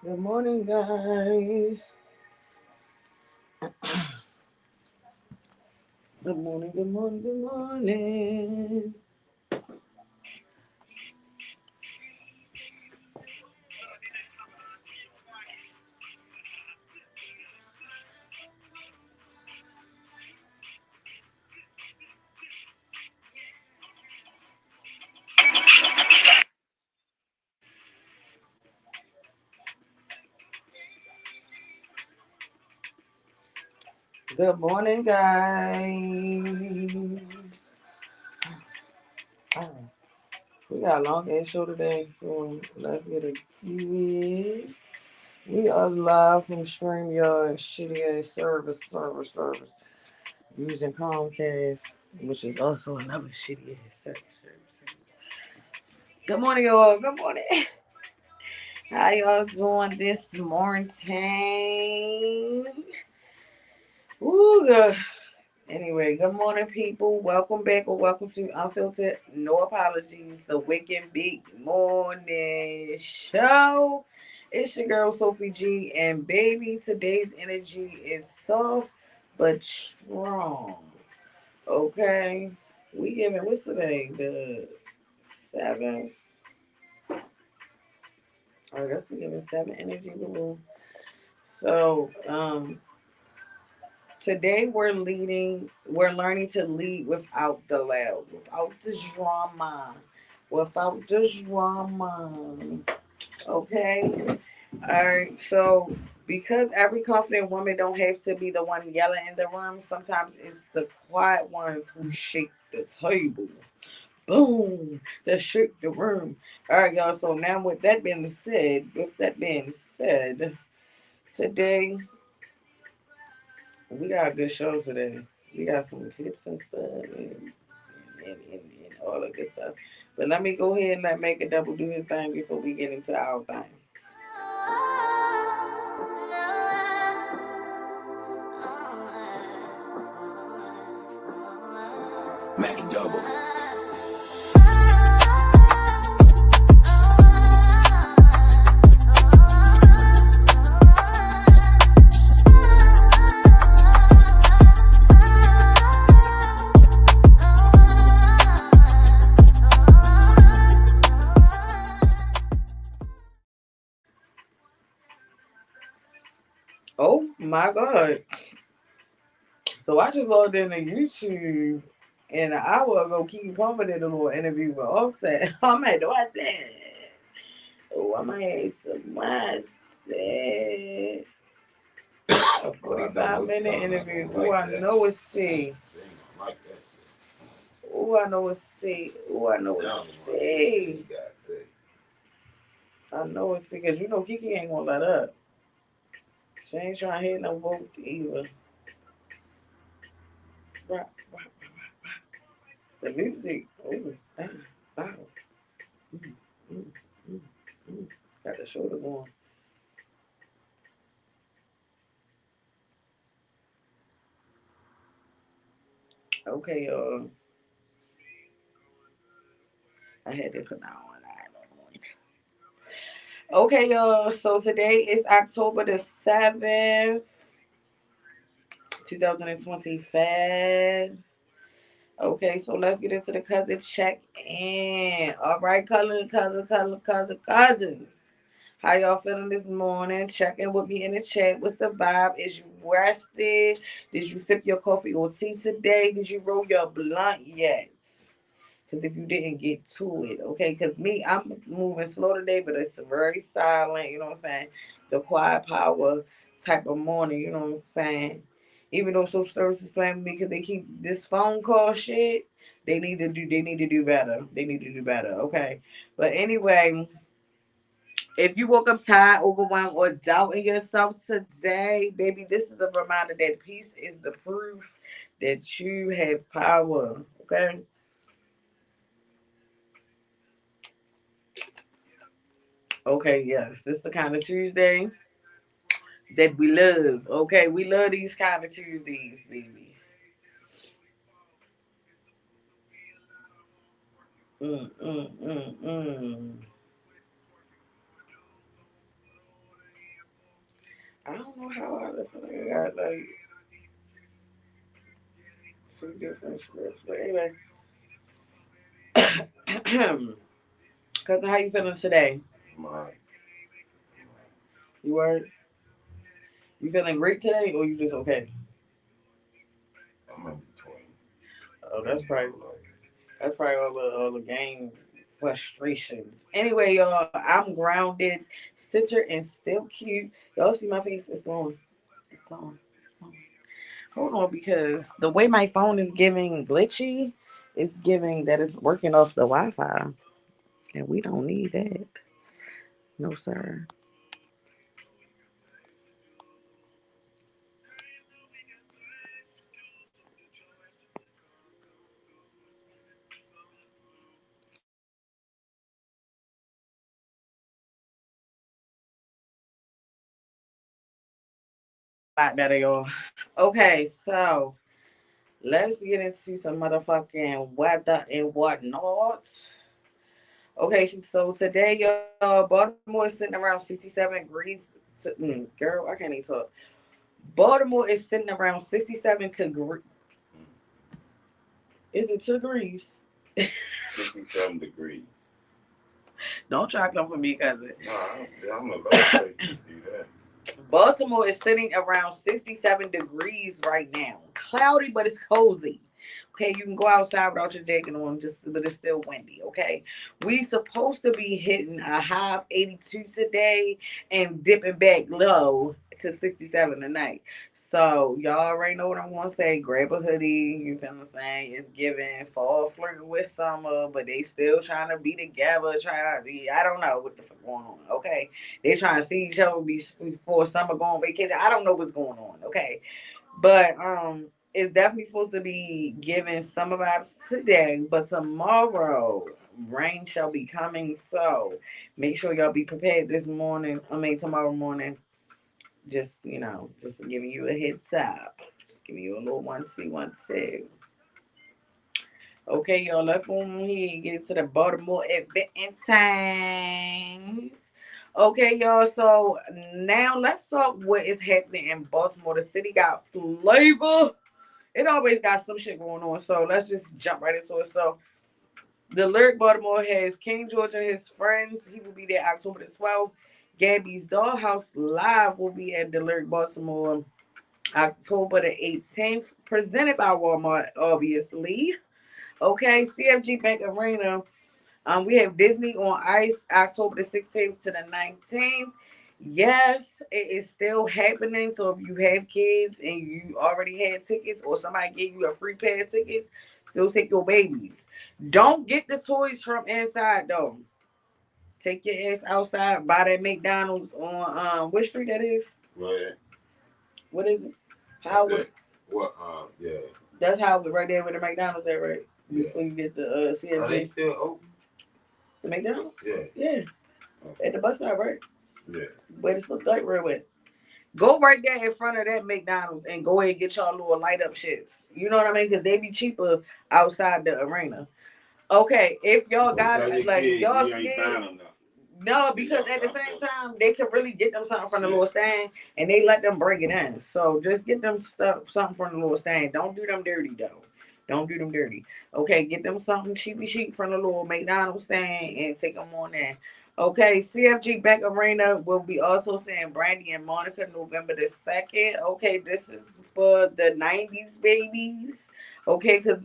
Good morning, guys. Good morning, good morning, good morning. Good morning, guys. Oh, we got a long ass show today, so let's get into it. We are live from StreamYard, shitty ass service, using Comcast, which is also another shitty ass service. Good morning, y'all. Good morning. How y'all doing this morning? Ooh, good. Anyway, good morning, people. Welcome back or welcome to Unfiltered. No apologies. The Wicked Big Morning Show. It's your girl Sophie G, and baby, today's energy is soft but strong. Okay, we giving what's today? The seventh. I guess we giving seven energy rule. So, today we're learning to lead without the loud, without the drama, without the drama. Okay? Alright, so because every confident woman don't have to be the one yelling in the room, sometimes it's the quiet ones who shake the table. Boom! That shake the room. Alright, y'all, so now with that being said, today we got a good show today. We got some tips and stuff and all that good stuff. But let me go ahead and let Makadouble do his thing before we get into our thing. Makadouble. Oh my God. So I just logged into YouTube and an hour ago, Keith Pumping did a little interview with Offset. I'm like, watch that. Oh, I might have to watch that. A 45-minute interview. Oh, I know it's T. Oh, I know it's T. Oh, I know it's T. I know it's T. Because you know Kiki ain't going to let up. She ain't trying to hit no vote either. Right, right. The music. Oh, wow. Mm, mm, mm, mm. Got the shoulder going. Okay, I had to put that on. Okay, y'all. So today is October the 7th, 2025. Okay, so let's get into the cousin check in. All right, cousins. How y'all feeling this morning? Check in with me in the chat. What's the vibe? Is you rested? Did you sip your coffee or tea today? Did you roll your blunt yet? Because if you didn't get to it, okay? Because me, I'm moving slow today, but it's very silent, you know what I'm saying? The quiet power type of morning, you know what I'm saying? Even though social services playing with me because they keep this phone call shit, they need to do better. They need to do better, okay? But anyway, if you woke up tired, overwhelmed, or doubting yourself today, baby, this is a reminder that peace is the proof that you have power, okay? Okay, yes, this is the kind of Tuesday that we love. Okay, we love these kind of Tuesdays, baby. Mm. how I got like two different scripts. But anyway, cousin, how you feeling today? My, You were you feeling great today, or you just okay? I'm in between. Oh, Maybe a little that's probably all the game frustrations. Anyway, y'all, I'm grounded, center, and still cute. Y'all see my face? It's gone. It's gone. It's gone. Hold on, because the way my phone is giving glitchy, it's giving that it's working off the Wi-Fi, and we don't need that. No, sir. A lot better, y'all. Okay, so let's get into some motherfucking weather and whatnot. Okay, so today, y'all, Baltimore is sitting around 67 degrees. Girl, I can't even talk. Baltimore is sitting around 67 degrees. Is it 2 degrees? 67 degrees. Don't try to come for me, cousin. No, I'm not going to take you to do that. Baltimore is sitting around 67 degrees right now. Cloudy, but it's cozy. Okay, you can go outside without your jacket on, just but it's still windy. Okay, we supposed to be hitting a high of 82 today and dipping back low to 67 tonight. So y'all already know what I'm gonna say. Grab a hoodie. You feel what I'm saying? It's giving fall flirting with summer, but they still trying to be together. I don't know what the fuck going on. Okay, they trying to see each other before summer go on vacation. I don't know what's going on. Okay, but it's definitely supposed to be giving summer vibes today, but tomorrow rain shall be coming. So make sure y'all be prepared this morning. I mean tomorrow morning. Just just giving you a heads up. Just giving you a little 1 2 1 2. Okay, y'all. Let's go on here and get to the Baltimore event time. Okay, y'all. So now let's talk what is happening in Baltimore. The city got flavor. It always got some shit going on. So let's just jump right into it. So the Lyric Baltimore has King George and his friends. He will be there October the 12th. Gabby's Dollhouse Live will be at the Lyric Baltimore October the 18th. Presented by Walmart, obviously. Okay, CFG Bank Arena. We have Disney on Ice October the 16th to the 19th. Yes, it is still happening. So if you have kids and you already had tickets or somebody gave you a free pair of tickets, still take your babies. Don't get the toys from inside though. Take your ass outside, buy that McDonald's on which street that is? Right. What is it? That's Howard. it. What? Yeah. That's Howard right there with the McDonald's at right Yeah. before you get the Are they CFG. still open? The McDonald's? Yeah. Yeah. Okay. At the bus stop, right? Yeah. Where the slip light real with. Go right there in front of that McDonald's and go ahead and get y'all little light up shits. You know what I mean? Because they be cheaper outside the arena. Okay, if y'all Well, got tell your like if kids y'all you ain't scared, buying them nothing. no, They because y'all at the got same them. time they can really get them something from the little Shit. stand and they let them bring it in. So just get them stuff something from the little stand. Don't do them dirty though. Don't do them dirty. Okay, get them something cheapy cheap from the little McDonald's stand and take them on in. Okay, CFG Bank Arena will be also seeing Brandy and Monica November the 2nd. Okay, this is for the 90s babies. Okay, because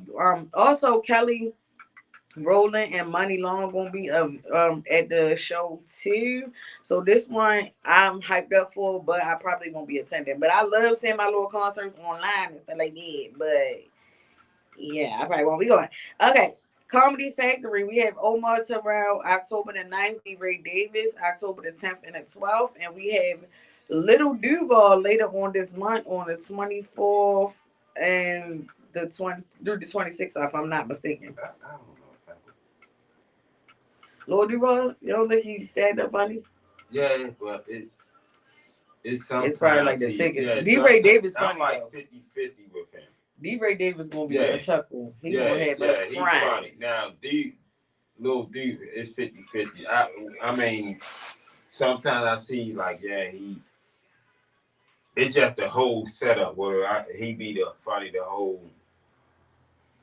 also Kelly Roland and Money Long gonna be at the show too. So this one I'm hyped up for, but I probably won't be attending. But I love seeing my little concerts online and stuff like that. But yeah, I probably won't be going. Okay. Comedy Factory, we have Omar Terrell October the 9th, D. Ray Davis October the 10th and the 12th, and we have Little Duval later on this month on the 24th and the 20 through the 26th, if I'm not mistaken. I don't know. Lord Duval, you don't think he stand up funny? Yeah, but it's It's probably like sometimes the he ticket. yeah D. Ray sometimes Davis I'm funny like though. 50-50 with him. D. Ray Davis gonna be Yeah, a chuckle. He yeah, gonna have us yeah. He's crying. funny. Now little D is 50-50. I mean sometimes I see like yeah it's just the whole setup where he be the funny the whole.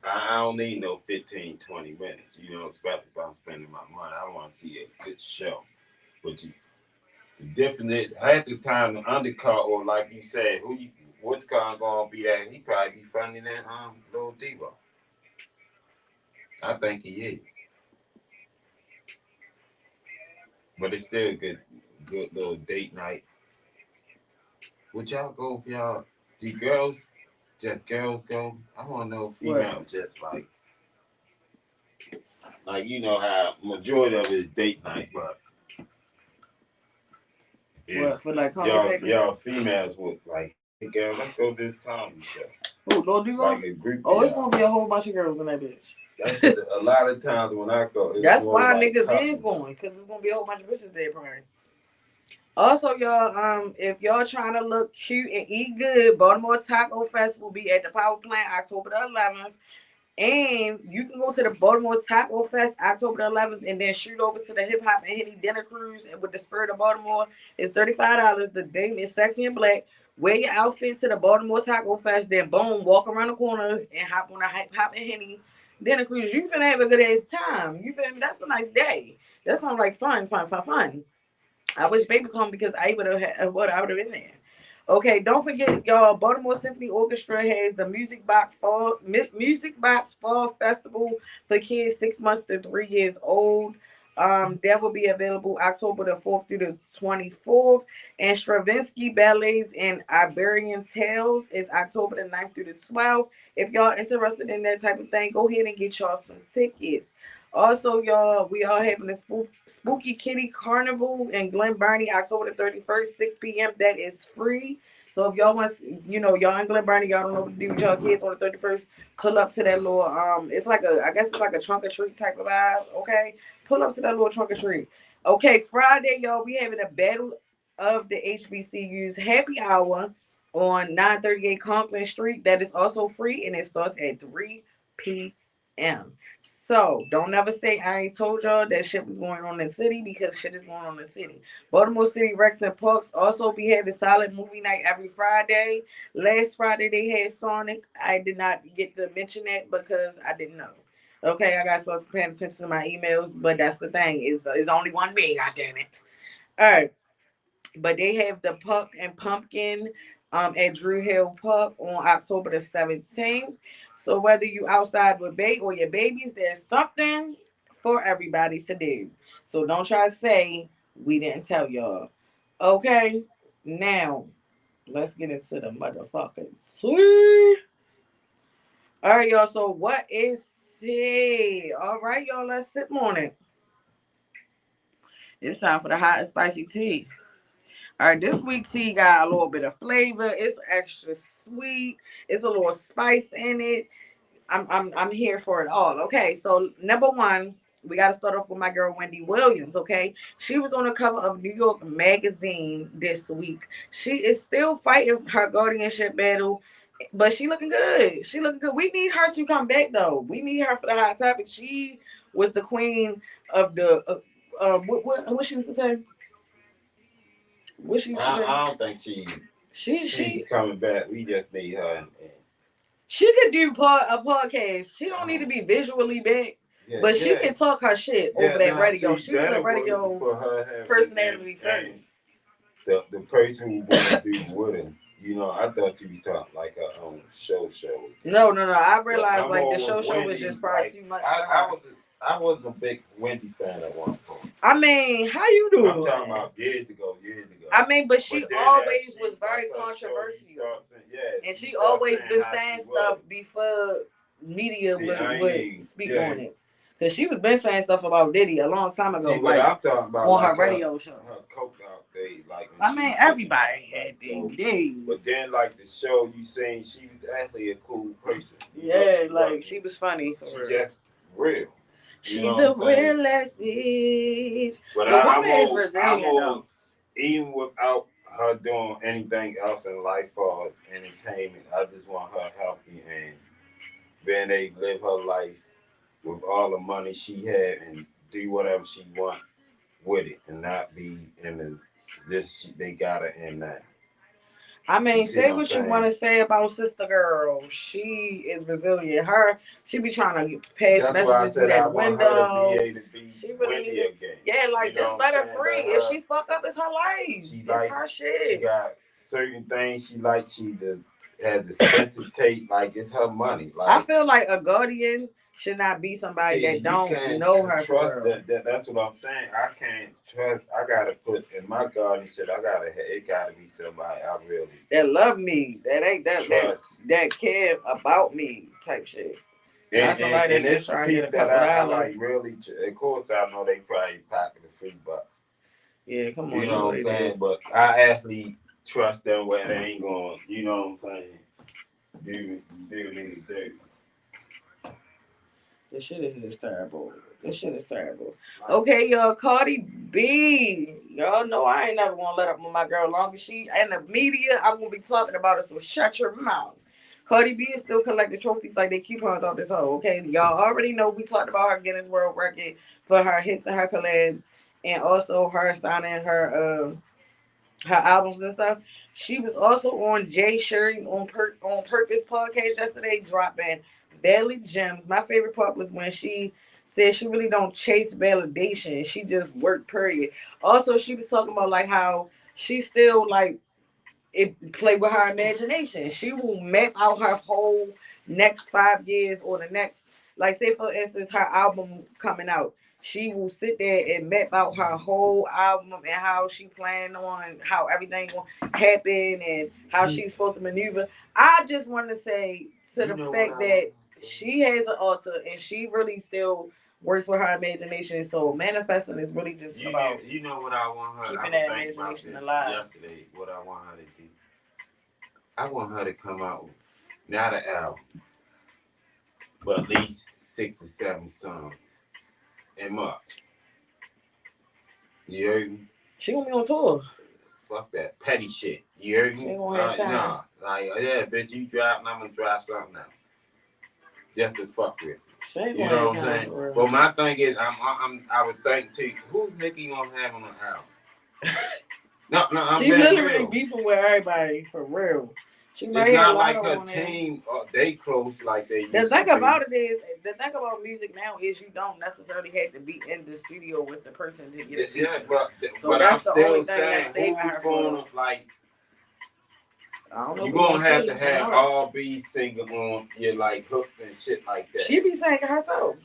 I don't need no 15, 20 minutes. You know, especially if I'm spending my money. I want to see a good show. But you definitely half the time the undercut or like you said, what kind gonna be that? He probably be funny than Lil Devo. I think he is, but it's still a good little date night. Would y'all go if y'all? Do girls go? I want to know What? female just like you know how majority of it is date night, but if What? For like comedy package? y'all females would like, hey girl, let's go to this comedy show. Oh, Lord, do Like go? a group of Oh, it's y'all. gonna be a whole bunch of girls in that bitch. That's a lot of times when I go, it's That's more why like niggas is couples. going, cause it's gonna be a whole bunch of bitches there, probably. Also, y'all, if y'all trying to look cute and eat good, Baltimore Taco Fest will be at the Power Plant October the 11th. And you can go to the Baltimore Taco Fest October the 11th and then shoot over to the Hip Hop and Hitty Dinner Cruise and with the Spirit of Baltimore. It's $35. The theme is sexy and black. Wear your outfit to the Baltimore Taco Fest, then boom, walk around the corner and hop on a Hip Hop and Hitty Dinner Cruise. You finna have a good ass time. You feel me? That's a nice day. That sounds like fun, fun, fun, fun. I wish Baby was home because I would have I would have been there. Okay, don't forget, y'all. Baltimore Symphony Orchestra has the Music Box Fall Festival for kids 6 months to 3 years old. That will be available October the 4th through the 24th. And Stravinsky Ballets and Iberian Tales is October the 9th through the 12th. If y'all interested in that type of thing, go ahead and get y'all some tickets. Also, y'all, we are having a Spooky Kitty Carnival in Glen Burnie, October the 31st, 6 p.m. That is free. So if y'all want, y'all in Glen Burnie, y'all don't know what to do with y'all kids on the 31st, pull up to that little, it's like I guess it's like a trunk or treat type of vibe, okay? Pull up to that little trunk or treat. Okay, Friday, y'all, we having a battle of the HBCUs happy hour on 938 Conklin Street. That is also free, and it starts at 3 p.m. So don't never say I ain't told y'all that shit was going on in the city because shit is going on in the city. Baltimore City Recs and Parks also be having silent movie night every Friday. Last Friday they had Sonic. I did not get to mention that because I didn't know. Okay, I got supposed to pay attention to my emails, but that's the thing. Is only one me, god damn it. All right. But they have the Puck and Pumpkin at Drew Hill Park on October the 17th. So whether you outside with baby or your babies, there's something for everybody to do. So don't try to say we didn't tell y'all. Okay, now let's get into the motherfucking tea. All right, y'all. So what is tea? All right, y'all. Let's sip on it. It's time for the hot and spicy tea. All right, this week tea got a little bit of flavor. It's extra sweet. It's a little spice in it. I'm here for it all. Okay, so number one, we got to start off with my girl Wendy Williams. Okay, she was on the cover of New York Magazine this week. She is still fighting her guardianship battle, but she looking good. She looking good. We need her to come back though. We need her for the hot topic. She was the queen of the. What she used to say? What she used to say? I don't think She she's coming back. We just need her and she could do a podcast. She don't need to be visually big, yeah, but she yeah, can talk her shit over yeah. that Now radio. see She was a that'll work radio for her personality first. and the person who wanna be with her. You know, I thought you were talking like her own show. No, no, no. I But realized I'm like the more with show was Wendy. just probably Like too much for I her. was I was a big Wendy fan at one point. I mean, how you I'm doing? talking about years ago. I mean, but she But then as always was she very like her show, controversial, you start saying, yeah, and you she start always saying been how she saying was. stuff before media See, I would ain't speak yeah. on it. Cause she was been saying stuff about Diddy a long time ago, See, but like I'm talking about on her like radio show. her coke out days, like when I she mean, was getting out. everybody Like had so. their days. But then like the show, you saying she was actually a cool person. You know, Yeah, she like wasn't. she was funny for She real. just real. You know She's what a I'm saying? real ass bitch. But The I'm woman is more, I'm resilient more, though. even without her doing anything else in life or entertainment, I just want her healthy and being able to live her life with all the money she had and do whatever she want with it and not be in the this they got her in that. I You mean, see what say I'm what you want saying? to say about Sister Girl. She is resilient. She be trying to pass That's why I messages through said I that want her to be window. able to be She really with need me to, again. yeah, You like know just what I'm let her saying? free. Let If her. she fuck up, it's her life. She It's like. her She shit. got certain things she like. She's a has the sensitive. Like it's her money. I Like feel like a guardian should not be somebody see, that you don't can't know her for trust real. that. That's what I'm saying. I can't trust. I gotta put in my guardianship. I gotta. It gotta be somebody I really That love me. That ain't trust. that care about me type shit. Not somebody And that's just it's the trying to get a people that couple I dollars. like really. Of course, I know they probably pocket the free bucks. Yeah, come You on, you know know what I'm they do. saying? But I actually trust them where they ain't going. You know what I'm saying? Do niggas dirty. This shit is just terrible. This shit is terrible. Okay, y'all, Cardi B. Y'all know I ain't never gonna let up with my girl long as she in the media. I'm gonna be talking about it, so shut your mouth. Cardi B is still collecting trophies like they coupons off this hoe. Okay, y'all already know we talked about her Guinness World Record for her hits and her collabs, and also her signing her albums and stuff. She was also on Jay Sherry's on Purpose podcast yesterday, dropping Valley Gems. My favorite part was when she said she really don't chase validation. She just work period. Also, she was talking about like how she still like it play with her imagination. She will map out her whole next 5 years or the next, like say for instance, her album coming out. She will sit there and map out her whole album and how she planned on how everything will happen and how she's supposed to maneuver. I just want to say to the fact that she has an altar and she really still works with her imagination. So manifesting is really just about You know what I want her. I keeping was that thinking about imagination this alive. yesterday. What I want her to do. I want her to come out with not an album, but at least 6 or 7 songs and much. You heard me? She gonna be on tour. Fuck that petty shit. You heard She me? ain't gonna have time. Nah. Like yeah, bitch, you drop, and I'm gonna drop something now. Just to fuck with. She ain't You gonna know have what I'm time saying? for real. Well, my thing is, I would think too. Who's Nicki gonna have on the album? No, I'm She being literally real. beefing with everybody for real. She It's might have a not lot like of her on there. team, they close like they The used to thing be. about it is, the thing about music now is you don't necessarily have to be in the studio with the person to get a Yeah, feature. So but I'm that's the only still thing that's saying, saving who's her gonna for. like? I don't know. You We gonna gonna have see to in have March. R&B singer on your like hooks and shit like that. She be singing herself.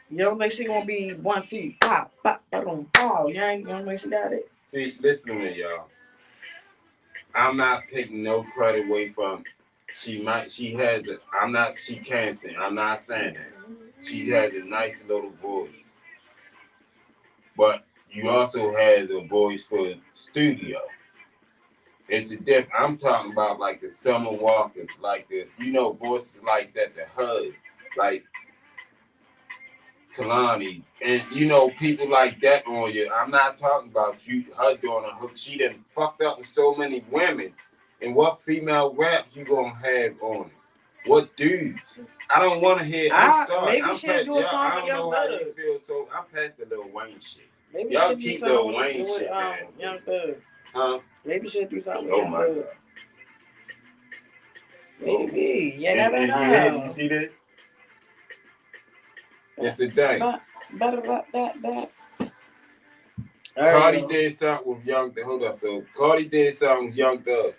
You don't think she gonna be 1, 2, pop, pop, boom, oh, you don't think she got it? See, listen to me, y'all. I'm not taking no credit away from. She has. I'm not. She can't sing. I'm not saying that. She has a nice little voice, but you also have a voice for studio. It's a diff. I'm talking about like the Summer Walkers, like the voices like that, the HUD, like Kalani, and people like that on you. I'm not talking about you, her doing a hook. She done fucked up with so many women. And what female rap you gonna have on it? What dudes? I don't want to hear. I'm sorry. Maybe I'm she'll past. do a Y'all, song I with don't Young know how Thug. you feel. So I'm past the Lil Wayne shit. Maybe Y'all she'll do keep Lil something Wayne with shit down. Young Thug. Huh? Maybe she'll do something with Oh Young my Thug. god. Maybe. You never And you know. see this? It's the thing. Cardi did something with Young Thug. Hold up. So Cardi did something with Young Thug.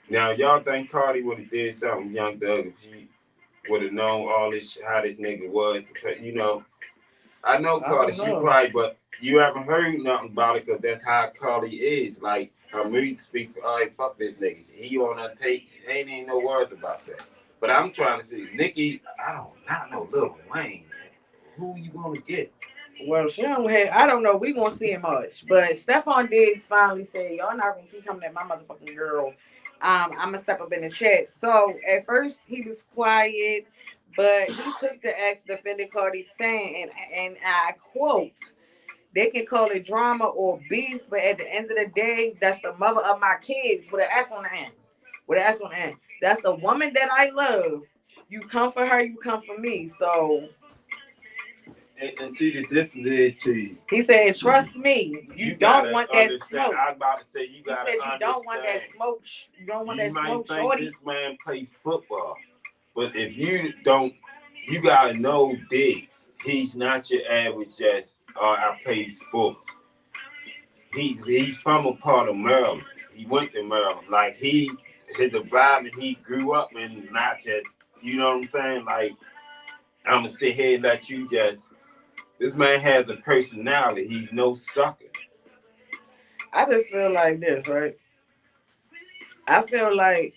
Now y'all think Cardi would have did something with Young Thug if she would have known all this how this nigga was? I know Cardi. She probably, but you haven't heard nothing about it because that's how Cardi is. Like her music speak for, all right, fuck this nigga. He on her take. Ain't even no words about that. But I'm trying to see Nicki. I don't not know Lil Wayne. Who you gonna get? Well, she don't have. I don't know. We won't see it much. But Stephon Diggs finally said, "Y'all not gonna keep coming at my motherfucking girl. I'm gonna step up in the chat." So at first he was quiet, but he took the ex defended Cardi saying, and I quote, "They can call it drama or beef, but at the end of the day, that's the mother of my kids with an S on the end. With an S on the end. That's the woman that I love. You come for her, you come for me. So." And see, the difference is to you. He said, "Trust me, you don't want that smoke." I was about to say, you He gotta said, "You understand. don't want that smoke. You don't want You that might smoke, think shorty." this man play football, but if you don't, you gotta know this. He's not your average just, I play sports. He's from a part of Maryland. He went to Maryland. Like his environment he grew up in, not just, you know what I'm saying? Like, I'ma sit here and let you just. This man has a personality. He's no sucker. I just feel like this, right? I feel like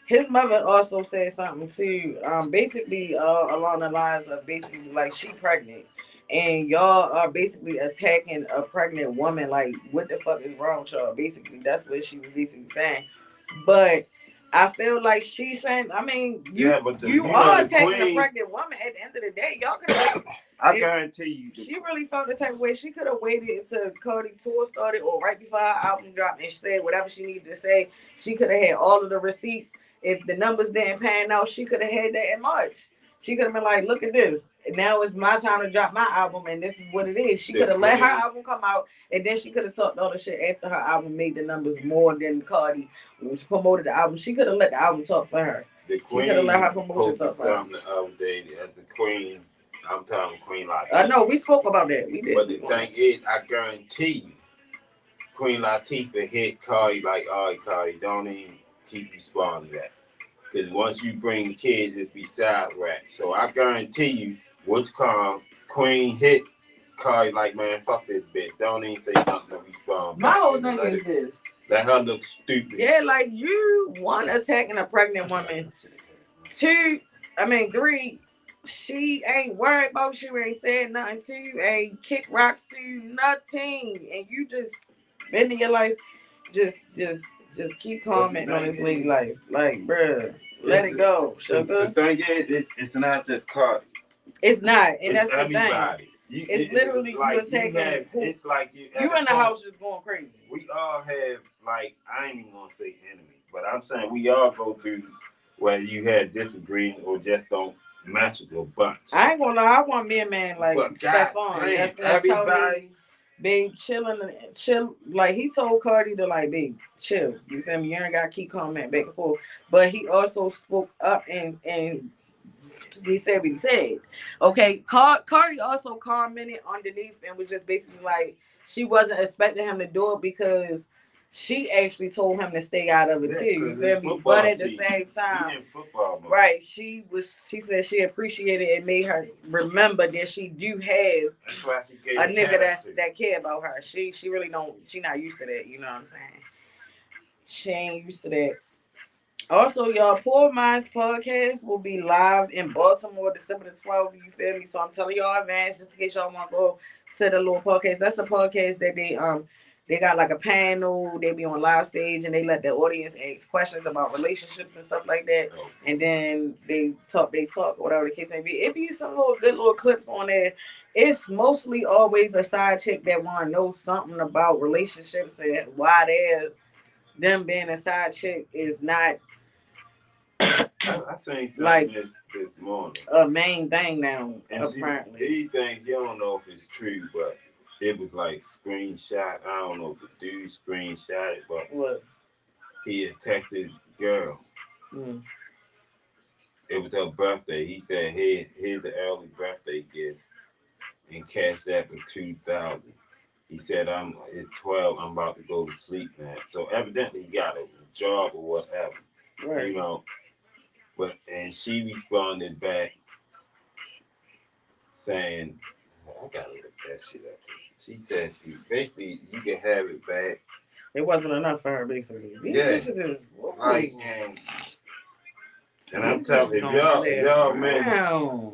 his mother also said something too, basically along the lines of basically like she pregnant, and y'all are basically attacking a pregnant woman. Like, what the fuck is wrong with y'all? Basically, that's what she was basically saying. But I feel like she's saying, I mean, Yeah, but you are attacking a queen, pregnant woman. At the end of the day, y'all could have. I guarantee you. She really felt the type of way. She could have waited until Cardi tour started or right before her album dropped and she said whatever she needed to say. She could have had all of the receipts. If the numbers didn't pan out, she could have had that in March. She could have been like, look at this. Now it's my time to drop my album, and this is what it is. She could have let her album come out, and then she could have talked all the shit after her album made the numbers more than Cardi, when she promoted the album. She could have let the album talk for her. The She could have let her promotion posted talk for her. something the other day as the Queen. I'm talking Queen Latifah. I know we spoke about that. We did. But the thing is, I guarantee you, Queen Latifah hit Cardi like, all right, Cardi, don't even keep responding to that. Because once you bring kids, it's beside rap. So I guarantee you, what's calm, Queen hit Cardi like, man, fuck this bitch. Don't even say nothing to respond. My whole thing is this. Let her look stupid. Yeah, like you, one, attacking a pregnant woman. Two, I mean, three, she ain't worried about you, ain't saying nothing to you, ain't kick rocks to you, nothing. And you just spending your life just keep commenting on this lady life. Like, bruh, let it go, sugar. The thing is, it's not just Cardi. It's not, and It's that's everybody. the thing. It's literally like you attacking. it's like you in the house just going crazy. We all have, like, I ain't even gonna say enemies, but I'm saying we all go through where you had disagreement or just don't match with your bunch. I ain't gonna lie, I want me a man like Stefan. That's gonna tell me, babe, chill. Like he told Cardi to like, babe, chill. You feel me? You ain't gotta keep commenting back and forth. But he also spoke up and he said what he said. Okay, Cardi also commented underneath and was just basically like she wasn't expecting him to do it because she actually told him to stay out of it too. You feel me? But at the same time, right? She said she appreciated it and made her remember that she do have a nigga that care about her. She really don't. She not used to that. You know what I'm saying? She ain't used to that. Also, y'all, Poor Minds podcast will be live in Baltimore December the 12th. You feel me? So I'm telling y'all advance just in case y'all want to go to the little podcast. That's the podcast that they got like a panel. They be on live stage and they let the audience ask questions about relationships and stuff like that. And then they talk, whatever the case may be. It be some little good little clips on there. It's mostly always a side chick that want to know something about relationships and why them being a side chick is not I think like this morning. A main thing now, and apparently. See, these things, you don't know if it's true, but it was like screenshot. I don't know if the dude screenshot it, but what? He had texted girl. It was her birthday. He said, "Hey, here's the early birthday gift," and cashed that for 2,000. He said, it's 12. I'm about to go to sleep now. So evidently he got a job or whatever, right. You know. And she responded back saying, I gotta look that shit up. She said, basically, you can have it back. It wasn't enough for her, basically. These bitches is like, and I'm telling you, y'all man,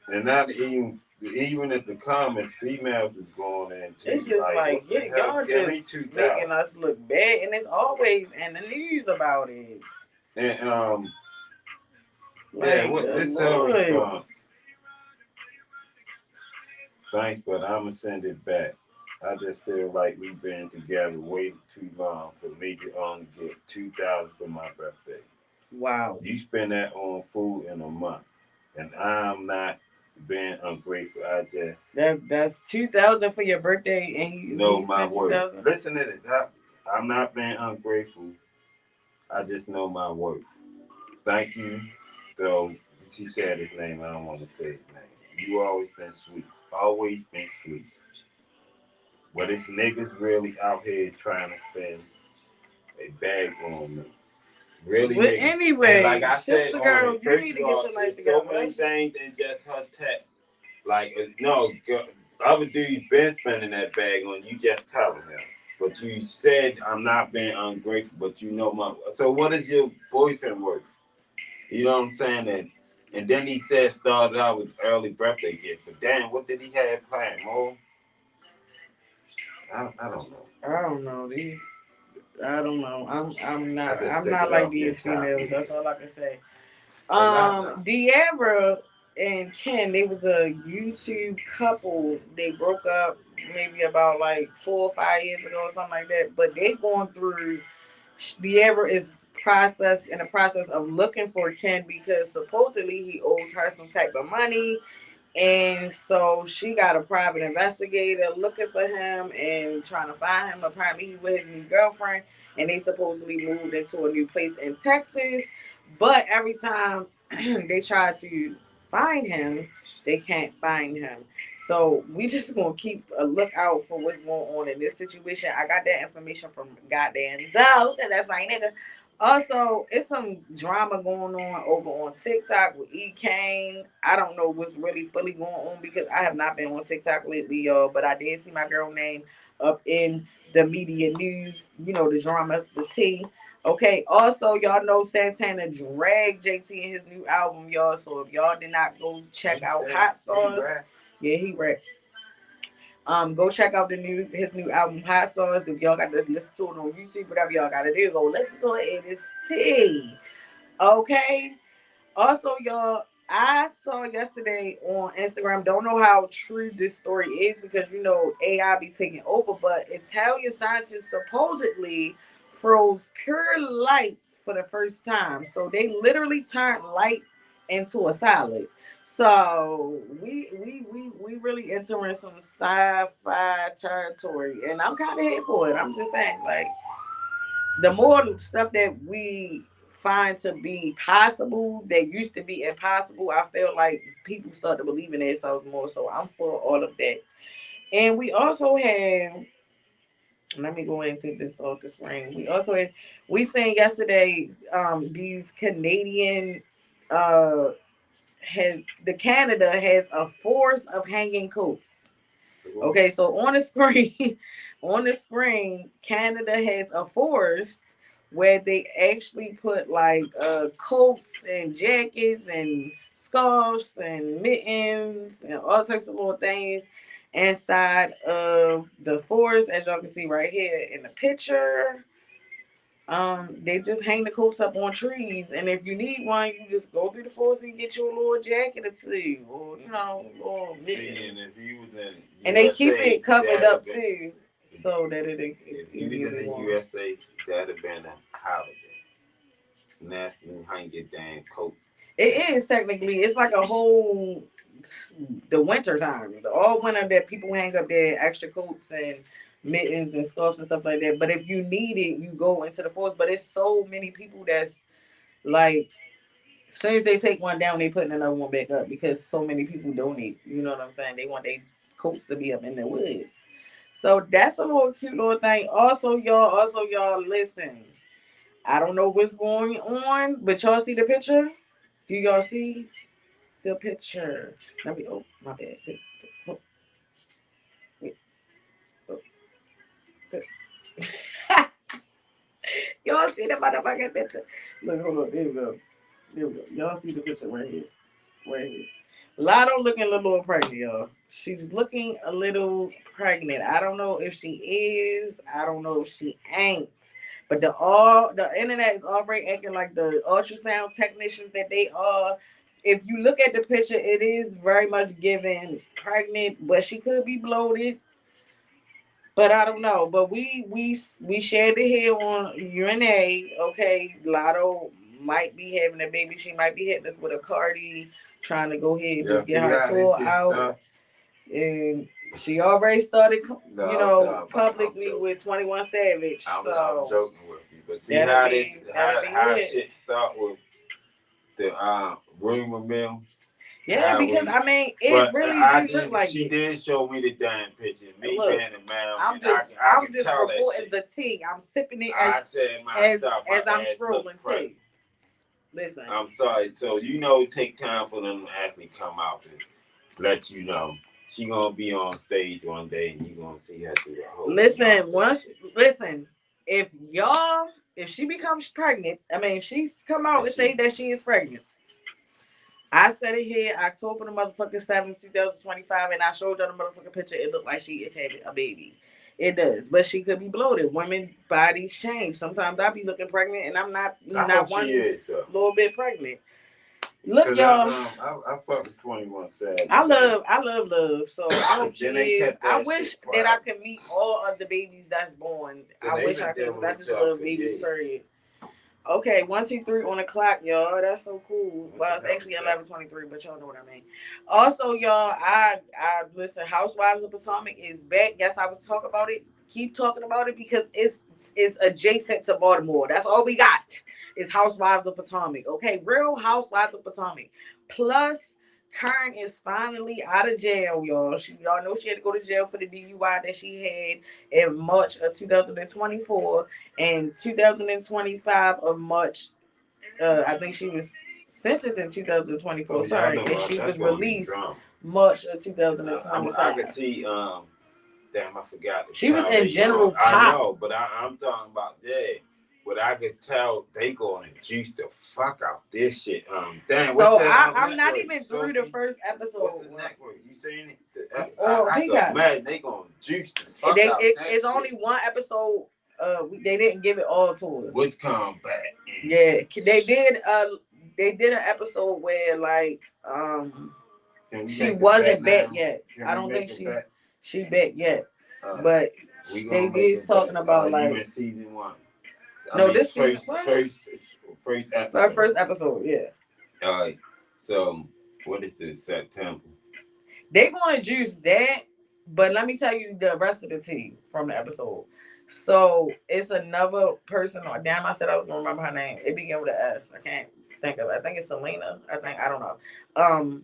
and not even if the comments, females is going in too. It's just like y'all just making us look bad, and it's always in the news about it. And what this response? Thanks, but I'ma send it back. I just feel like we've been together way too long for me to only get 2,000 for my birthday. Wow. You spend that on food in a month, and I'm not being ungrateful. I just That's 2,000 for your birthday, and know he my spent two worth. thousand. Listen to this. I'm not being ungrateful. I just know my worth. Thank you. So she said his name. I don't want to say his name. You always been sweet. Always been sweet. But it's niggas really out here trying to spend a bag on me. Really But niggas. And like anyway, I said sister on girl, it, you first need of to get all, your life it's so together. many things in just her text. Like, no, other dude been spending that bag on you, just telling him. But you said I'm not being ungrateful, but you know my. So what is your boyfriend worth? You know what I'm saying? And then he said started out with early birthday gift. But damn, what did he have planned? More? I don't know. I don't know. I don't know. I just I'm took not it like off your these top females. head. That's all I can say. Cause I know. Deavra and Ken, they was a YouTube couple. They broke up maybe about like 4 or 5 years ago or something like that. But they going through. Deavra is in the process of looking for Ken because supposedly he owes her some type of money, and so she got a private investigator looking for him and trying to find him. Apparently, he with his new girlfriend, and they supposedly moved into a new place in Texas. But every time they try to find him, they can't find him. So we just gonna keep a lookout for what's going on in this situation. I got that information from goddamn Zoe, cause that's my nigga. Also, it's some drama going on over on TikTok with E Kane. I don't know what's really fully going on because I have not been on TikTok lately, y'all. But I did see my girl name up in the media news. You know the drama, the tea. Okay. Also, y'all know Santana dragged JT in his new album, y'all. So if y'all did not go check out Hot Sauce, yeah, he rapped. Go check out the new his new album Hot Sauce. If y'all got to listen to it on YouTube, whatever y'all gotta do, go listen to it. It is tea. Okay. Also, y'all, I saw yesterday on Instagram. Don't know how true this story is because you know AI be taking over, but Italian scientists supposedly froze pure light for the first time. So they literally turned light into a solid. So we really entering some sci-fi territory, and I'm kind of here for it. I'm just saying, like the more stuff that we find to be possible that used to be impossible, I feel like people start to believe in themselves more. So I'm for all of that. And we also have, let me go into this off the screen. We also had, we seen yesterday these Canadian uh has the Canada has a force of hanging coats. Okay, so on the screen, on the screen, Canada has a forest where they actually put like coats and jackets and scarves and mittens and all types of little things inside of the forest, as y'all can see right here in the picture. They just hang the coats up on trees, and if you need one, you just go through the forest and get you a little jacket or two, or you know, a little mitten. See, and if you was in And they keep USA, it covered that'd have up been. too, so that If it you was in be the warm. USA, that'd have been a holiday. National Hang Your Damn Coat. It is technically, it's like a whole the winter time, the all winter that people hang up their extra coats and mittens and scarves and stuff like that. But if you need it, you go into the forest. But it's so many people that's like, as soon as they take one down, they putting another one back up because so many people donate. You know what I'm saying? They want their coats to be up in the woods. So that's a little cute little thing. Also y'all, listen. I don't know what's going on, but y'all see the picture? Do y'all see the picture? Let me. Oh, my bad. Oh, wait, oh, y'all see the motherfucking picture? Look, hold on. There we go. There we go. Y'all see the picture right here. Right here. Lotto looking a little pregnant, y'all. She's looking a little pregnant. I don't know if she is. I don't know if she ain't. But the internet is already acting like the ultrasound technicians that they are. If you look at the picture, it is very much giving pregnant, but she could be bloated. But I don't know. But we shared it here on UNA. Okay, Lotto might be having a baby. She might be hitting us with a Cardi, trying to go ahead and Yeah, just get see her how this tour shit out. start? And she already started, No, you I'm know, start, but I'm publicly joking. with 21 Savage. I'm So joking with you, but see that'll how this be that'll be how it. shit start with the rumor mill. Yeah, because I mean, it But really I do look did. like She it. did show me the damn picture. Me Look, being a man, I'm and just I I'm can just tell that reporting shit. the tea. I'm sipping it I said myself, my as I'm ass look scrolling crazy. tea. Listen, I'm sorry. So you know, it take time for them to actually come out and let you know. She gonna be on stage one day, and you gonna see her do the whole. listen. Once, listen. If y'all, if she becomes pregnant, I mean, if she's come out and say that she is pregnant, I said it here October the motherfucking 7th, 2025, and I showed y'all the motherfucking picture. It looked like she is having a baby. It does, but she could be bloated. Women bodies change. Sometimes I be looking pregnant, and I'm not one little bit pregnant. Look, y'all. I fuck with 21 Savage. I love. So I hope she is. I wish that I could meet all of the babies that's born. I wish I could, because I just love babies. Period. Okay, 1, 2, 3 on the clock, y'all. That's so cool. Well, it's actually 11:23, but y'all know what I mean. Also, y'all, I listen. Housewives of Potomac is back. Yes, I was talking about it. Keep talking about it because it's adjacent to Baltimore. That's all we got. Is Housewives of Potomac. Okay, Real Housewives of Potomac. Plus, Karen is finally out of jail, y'all. Y'all know she had to go to jail for the DUI that she had in March of 2024 and 2025 of March. I think she was sentenced in 2024. Sorry, and she was released March of 2025. I could see. Damn, I forgot. She was in General Pop. I know, but I'm talking about that. But I could tell they going to juice the fuck out this shit. Damn. So I'm not even through the first episode. What's the network? You seen it? I got mad. They going to juice the fuck out that It's shit. only one episode. They didn't give it all to us. Which come back? Yeah, they did. They did an episode where like she wasn't back yet. I don't think she back yet. But they did talking about like you in season 1. No, this first episode. First episode, yeah. All right. So what is this, September? They gonna juice that, but let me tell you the rest of the tea from the episode. So it's another person. Damn, I said I was gonna remember her name. It began with an S. I can't think of it. I think it's Selena. I don't know.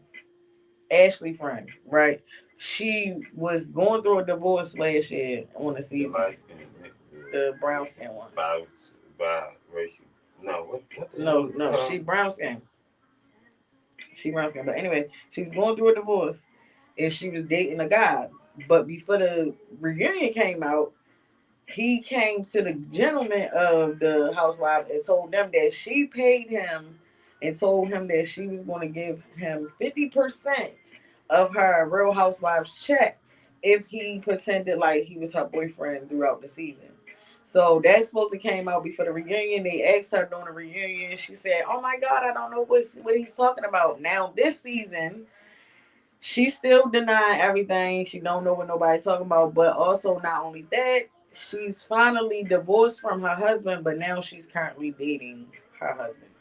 Ashley friend, right? She was going through a divorce last year on the season. The brown skin one. By racial. No, what no, she brown skin. She brown skin. But anyway, she was going through a divorce and she was dating a guy. But before the reunion came out, he came to the gentleman of the housewives and told them that she paid him and told him that she was going to give him 50% of her Real Housewives check if he pretended like he was her boyfriend throughout the season. So that supposed to came out before the reunion. They asked her during the reunion. She said, "Oh my God, I don't know what he's talking about." Now this season, she still denying everything. She don't know what nobody's talking about. But also, not only that, she's finally divorced from her husband, but now she's currently dating her husband,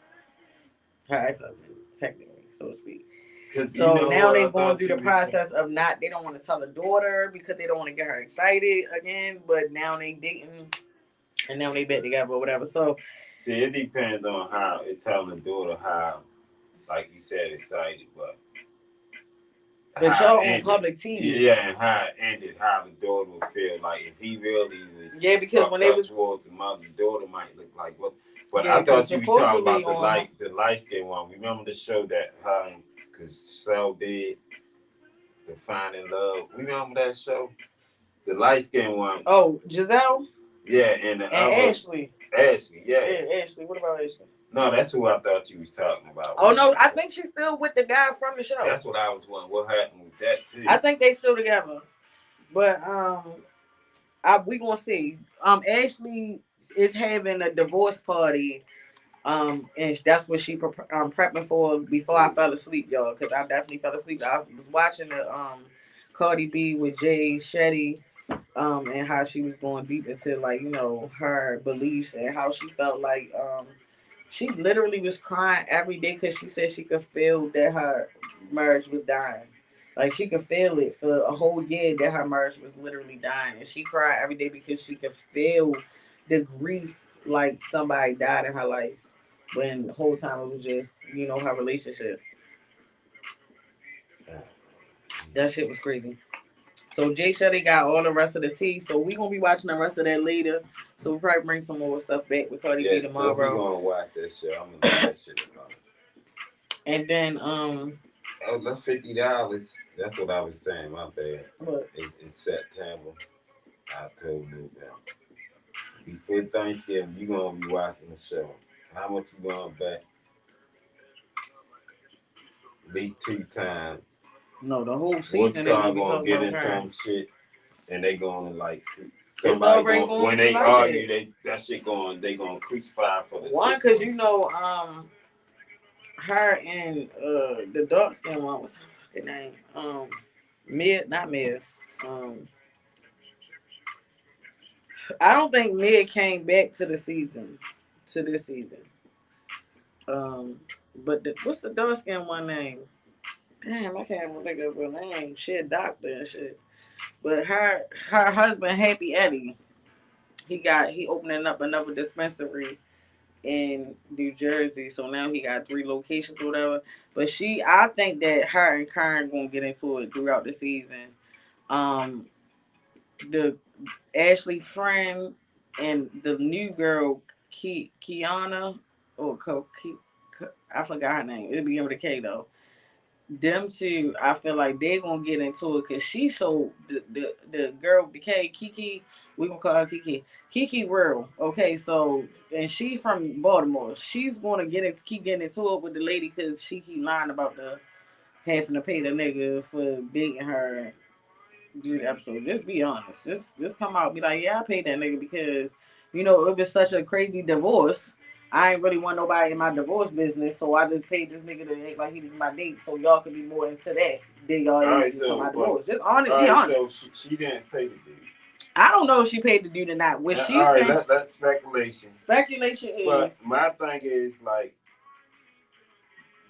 her ex-husband, technically, so to speak. So now they're going through the process of they don't want to tell the daughter because they don't want to get her excited again. But now they dating, and now they back together or whatever. So see, it depends on how it telling the daughter how, like you said, excited, but y'all on public TV. Yeah, and how it ended, how the daughter would feel like if he really was. Yeah, because when they was towards the mother, the daughter might look like what. But I thought you were talking about the light skin one. Remember the show that her because Cell did, the Finding Love. Remember that show, the light skin one. Oh, Giselle. Yeah, and Ashley. Ashley, yeah. Ashley. What about Ashley? No, that's who I thought you was talking about. Oh no, I think she's still with the guy from the show. That's what I was wondering. What happened with that too? I think they still together, but we gonna see. Ashley is having a divorce party, and that's what she prepping for before I fell asleep, y'all. Because I definitely fell asleep. I was watching the Cardi B with Jay Shetty. And how she was going deep into like her beliefs and how she felt like She literally was crying every day because she said she could feel that her marriage was dying. Like she could feel it for a whole year that her marriage was literally dying, and she cried every day because she could feel the grief like somebody died in her life. When the whole time it was just her relationship. That shit was crazy. So Jay Shetty got all the rest of the tea. So we gonna be watching the rest of that later. So we'll probably bring some more stuff back with Cardi B Yeah, so we tomorrow. gonna watch that shit. I'm gonna do that shit tomorrow. And then Oh, that's $50. That's what I was saying. My bad. what? It's September, October, November. Before Thanksgiving, you gonna be watching the show. How much you gonna bet? At least 2 times. No, the whole What season they star gonna be gonna talking get about in her. some shit and they gonna like It's somebody already going going when to be they like argue that. that shit going they gonna crucify for the One, chick cause boys. her and the dark skin one, what's her fucking name? Mid, not Mid. Um, I don't think Mid came back to the season, to this season. Um, but what's the dark skin one name? Damn, I can't even think of her name. She a doctor and shit. But her husband Happy Eddie, he opening up another dispensary in New Jersey. So now he got 3 locations or whatever. But I think that her and Karen gonna get into it throughout the season. Um, the Ashley friend and the new girl Kiana or I forgot her name. It'll begin with a K though. Them two, I feel like they're gonna get into it because she so the girl with the K, Kiki, we gonna call her Kiki. Kiki real, okay. So and she from Baltimore. She's gonna keep getting into it with the lady because she keep lying about the having to pay the nigga for dating her. Do the episode. Just be honest. Just come out and be like, yeah, I paid that nigga because it was such a crazy divorce. I ain't really want nobody in my divorce business, so I just paid this nigga to act like he was my date, so y'all could be more into that than y'all All is right, into so my but divorce. Just honest, all be right, honest. so she didn't pay the dude. I don't know if she paid the dude or not. What All she's right, saying, that's speculation. speculation is, But my thing is like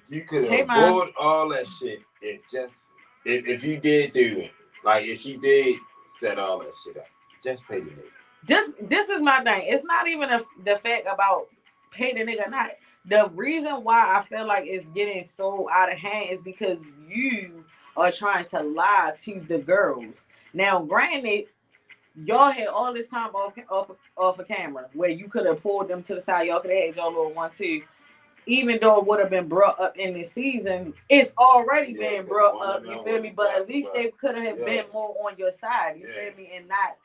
you could hey man, avoid all that shit if you did do it. Like if she did set all that shit up, just pay the nigga. this is my thing. It's not even the fact about pay the nigga or not. The reason why I feel like it's getting so out of hand is because you are trying to lie to the girls. Now, granted, y'all had all this time off of camera where you could have pulled them to the side. Y'all could have had y'all little 1-2. Even though it would have been brought up in this season, it's already been brought up. You feel me? But at least they could have been more on your side. You feel me? And not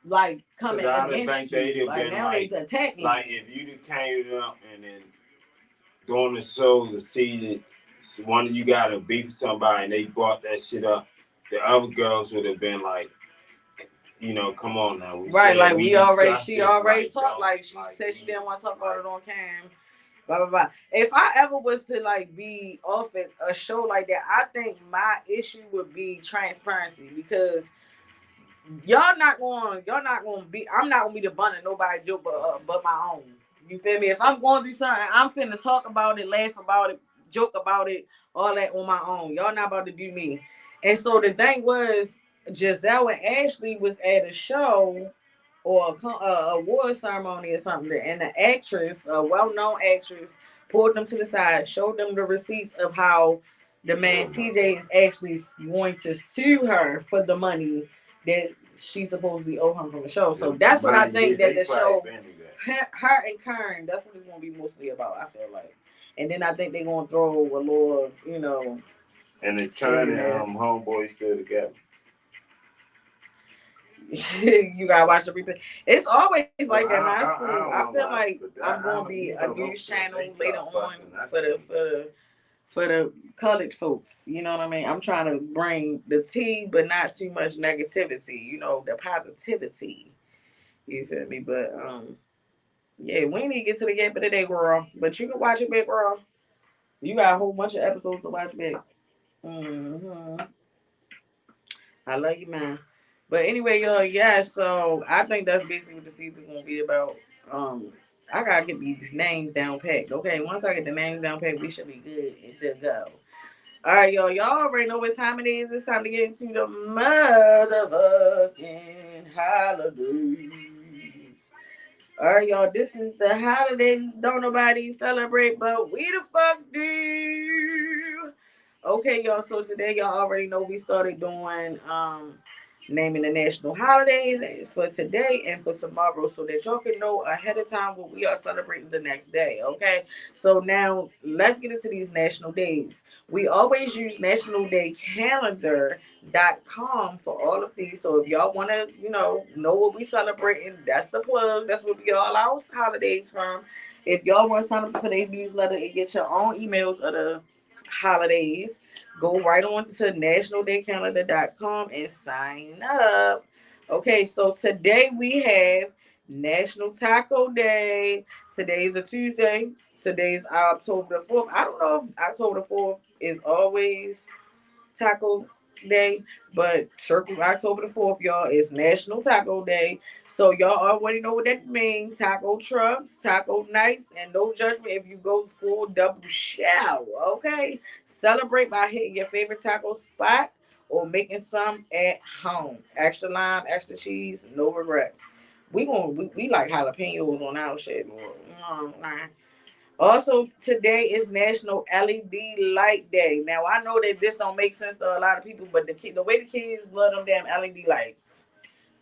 like coming against you. Like now they attacking you. Like if you'd have came up and then during the show to see that one of you got to beef somebody and they brought that shit up, the other girls would have been like, come on now. Right, like she already like, talked, like she said she didn't want to talk about it on cam. Blah blah blah. If I ever was to like be off at a show like that, I think my issue would be transparency because y'all not going to be. I'm not gonna be the bun of nobody joke but my own. You feel me? If I'm going through something, I'm finna talk about it, laugh about it, joke about it, all that on my own. Y'all not about to do me. And so the thing was, Giselle and Ashley was at a show or a award ceremony or something, and the actress, a well-known actress, pulled them to the side, showed them the receipts of how the man TJ is actually going to sue her for the money that she supposedly owe him from the show. So that's what I think that the show, her and Karen, that's what it's gonna be mostly about. I feel like, and then I think they're gonna throw a little, And the Karen and homeboy still together. You gotta watch the replay. It's always like that. Now it's cool. I feel like I'm gonna be a news channel later on for the colored folks. You know what I mean? I'm trying to bring the tea, but not too much negativity. The positivity. You feel me? But yeah, we need to get to the gap of the day, girl. But you can watch it back, girl. You got a whole bunch of episodes to watch back. I love you, man. But anyway, y'all, yeah, so I think that's basically what the season's gonna be about. Um, I gotta get these names down packed. Okay, once I get the names down packed, we should be good and to go. All right, y'all. Y'all already know what time it is. It's time to get into the motherfucking holiday. All right, y'all. This is the holiday don't nobody celebrate, but we the fuck do. Okay, y'all. So today, y'all already know we started doing naming the national holidays for today and for tomorrow, so that y'all can know ahead of time what we are celebrating the next day. Okay. So now let's get into these national days. We always use National Day Calendar.com for all of these. So if y'all want to, know what we celebrating, that's the plug. That's what we get all our holidays from. If y'all want to sign up for their newsletter and get your own emails of the holidays, go right on to nationaldaycalendar.com and sign up. Okay, so today we have National Taco Day. Today is a Tuesday. Today is October the 4th. I don't know if October the 4th is always Taco Day, but circle October the 4th, y'all, is National Taco Day. So y'all already know what that means. Taco trucks, taco nights, and no judgment if you go full double shower. Okay? Celebrate by hitting your favorite taco spot or making some at home. Extra lime, extra cheese, no regrets. We like jalapenos on our shit. Also, today is National LED Light Day. Now, I know that this don't make sense to a lot of people, but the way the kids love them damn LED lights.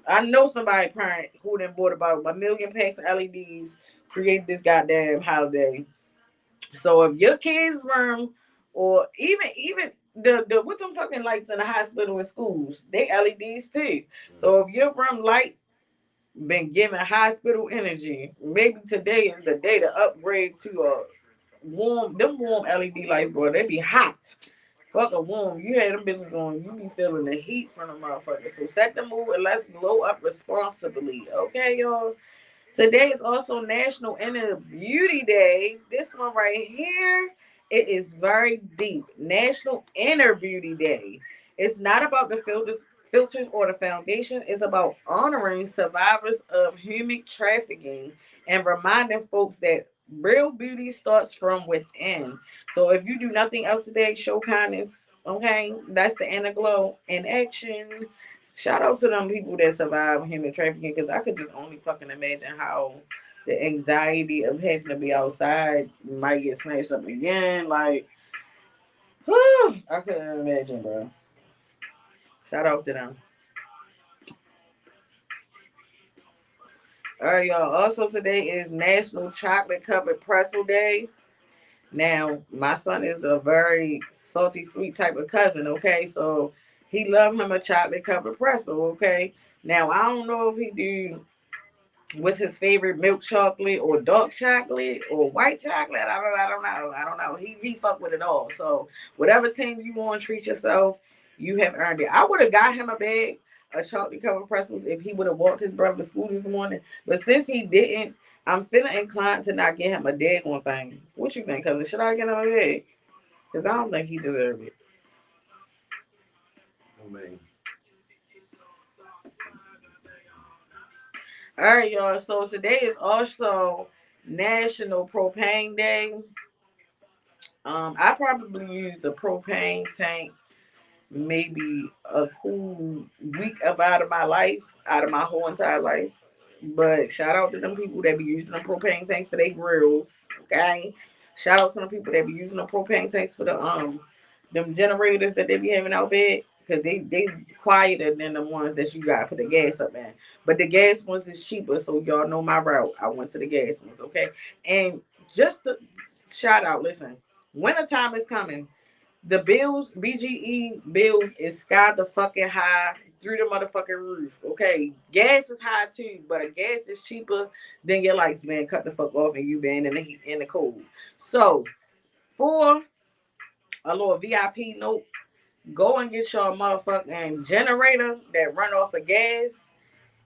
I know somebody parent who done bought about a million packs of LEDs, created this goddamn holiday. So if your kids' room, or even the with them fucking lights in the hospital and schools, they LEDs too. So if your room light been giving hospital energy, maybe today is the day to upgrade to a warm LED lights, boy. They be hot. Fucking warm. You had them bitches on, you be feeling the heat from the motherfuckers. So set the mood and let's glow up responsibly. Okay, y'all? Today is also National Inner Beauty Day. This one right here, it is very deep. National Inner Beauty Day. It's not about the filters or the foundation. It's about honoring survivors of human trafficking and reminding folks that real beauty starts from within. So if you do nothing else today, show kindness. Okay, that's the inner glow in action. Shout out to them people that survive human trafficking, because I could just only fucking imagine how the anxiety of having to be outside might get snatched up again. Like, whew, I couldn't imagine, bro. Shout out to them. All right, y'all. Also, today is National Chocolate Covered Pretzel Day. Now, my son is a very salty, sweet type of cousin, okay? So he love him a chocolate covered pretzel, okay? Now, I don't know if he do what's his favorite, milk chocolate or dark chocolate or white chocolate. I don't know. I don't know. He fuck with it all. So whatever team you want, treat yourself. You have earned it. I would have got him a bag of chocolate covered pretzels if he would have walked his brother to school this morning. But since he didn't, I'm feeling inclined to not get him a daggone thing. What you think, cousin? Should I get him a bag? Because I don't think he deserves it. I mean, All right, y'all. So today is also National Propane Day. I probably used the propane tank maybe a cool week of out of my life, out of my whole entire life. But shout out to them people that be using them propane tanks for their grills. Okay. Shout out to them people that be using them propane tanks for the them generators that they be having out there. Cause they quieter than the ones that you gotta put the gas up in. But the gas ones is cheaper, so y'all know my route. I went to the gas ones, okay? And just the shout out, listen, winter time is coming. The bills, BGE bills, is sky the fucking high through the motherfucking roof. Okay, gas is high too, but a gas is cheaper than your lights, man. Cut the fuck off and you been in the heat in the cold. So for a little VIP note, go and get your motherfucking generator that run off of gas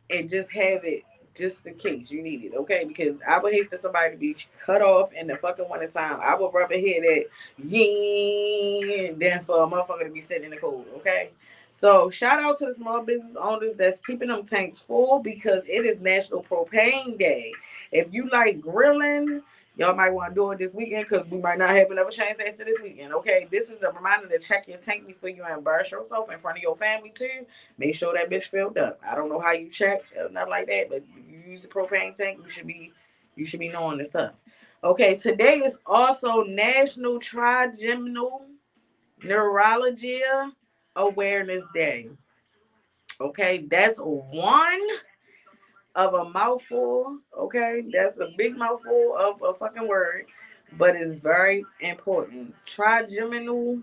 and just have it just in case you need it, okay? Because I would hate for somebody to be cut off in the fucking winter time. I would rather hear that yeah than for a motherfucker to be sitting in the cold, okay? So shout out to the small business owners that's keeping them tanks full because it is National Propane Day. If you like grilling, y'all might want to do it this weekend because we might not have another chance after this weekend. Okay, this is a reminder to check your tank before you embarrass yourself in front of your family too. Make sure that bitch filled up. I don't know how you check or nothing like that, but if you use the propane tank, you should be knowing this stuff. Okay, today is also National Trigeminal Neuralgia Awareness Day. Okay, that's one of a mouthful. Okay, that's a big mouthful of a fucking word, but it's very important. Trigeminal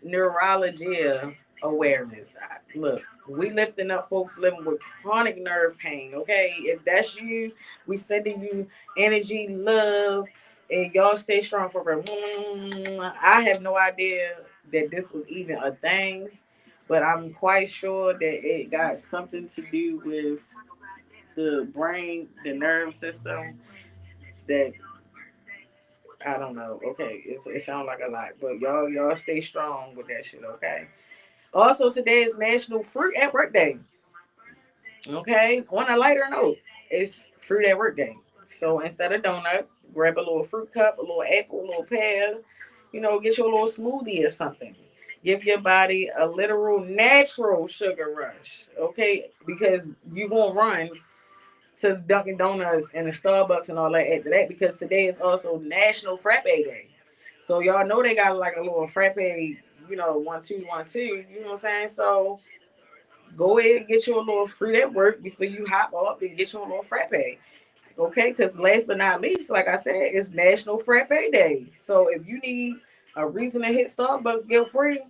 neuralgia awareness. Look, we lifting up folks living with chronic nerve pain. Okay, if that's you, we sending you energy, love, and y'all stay strong for real. I have no idea that this was even a thing, but I'm quite sure that it got something to do with the brain, the nerve system. That I don't know. Okay, it sounds like a lot, but y'all stay strong with that shit. Okay. Also, today is National Fruit at Work Day. Okay, on a lighter note, it's Fruit at Work Day. So instead of donuts, grab a little fruit cup, a little apple, a little pear, get you a little smoothie or something. Give your body a literal natural sugar rush, okay? Because you won't run to Dunkin' Donuts and the Starbucks and all that after that because today is also National Frappe Day. So y'all know they got like a little frappe, 1 2 1 2. You know what I'm saying? So go ahead and get you a little fruit at work before you hop up and get you a little frappe. Okay, because last but not least, like I said, it's National Frappe Day. So if you need a reason to hit Starbucks guilt free,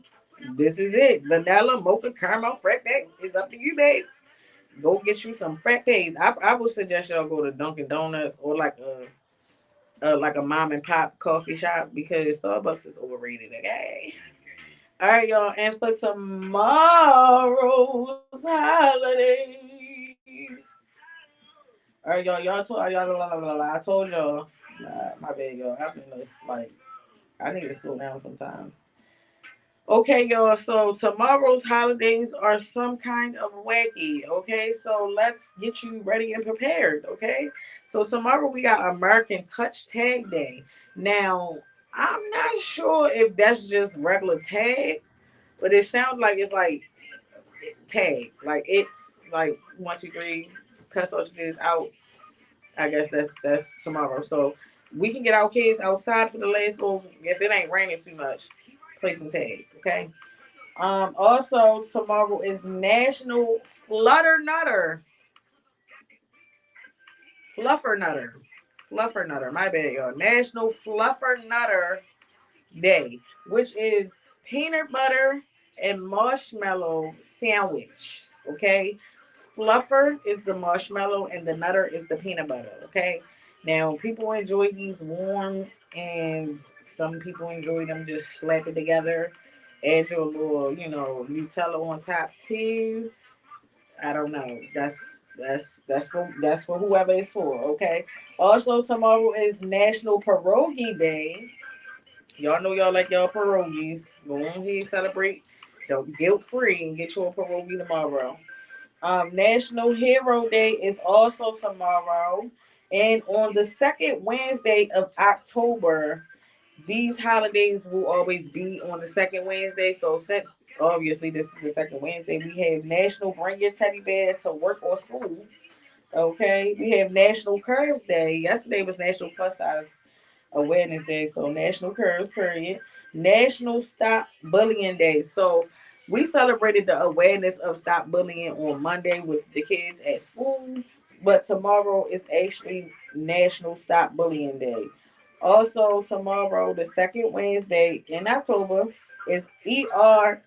this is it. Vanilla, mocha, caramel frappe is up to you, babe. Go get you some frappes. I would suggest y'all go to Dunkin' Donuts or like a mom and pop coffee shop because Starbucks is overrated. Okay. All right, y'all. And for tomorrow's holiday. All right, I told y'all. My bad, y'all. I've been like, I need to slow down sometimes. Okay, y'all. So tomorrow's holidays are some kind of wacky. Okay, so let's get you ready and prepared. Okay, so tomorrow we got American Touch Tag Day. Now, I'm not sure if that's just regular tag, but it sounds like it's like tag. Like it's like 1 2 3, cuss this out. I guess that's tomorrow. So we can get our kids outside for the last little. If it ain't raining too much, play some tag. Okay. Also tomorrow is National Flutter Nutter. Fluffer Nutter. Fluffer Nutter. My bad, y'all. National Fluffer Nutter Day, which is peanut butter and marshmallow sandwich. Okay. Fluffer is the marshmallow and the nutter is the peanut butter. Okay. Now people enjoy these warm and some people enjoy them just slap it together. Add your little, Nutella on top too. I don't know. That's for whoever it's for. Okay. Also tomorrow is National Pierogi Day. Y'all know y'all like y'all pierogies. Go on here, celebrate. Don't guilt free and get you a pierogi tomorrow. National Hero Day is also tomorrow. And on the second Wednesday of October, these holidays will always be on the second Wednesday. So since obviously this is the second Wednesday, we have National Bring Your Teddy Bear to Work or School. Okay. We have National Curves Day. Yesterday was National Plus Size Awareness Day. So National Curves, period. National Stop Bullying Day. So we celebrated the awareness of stop bullying on Monday with the kids at school, but tomorrow is actually National Stop Bullying Day. Also, tomorrow, the second Wednesday in October, is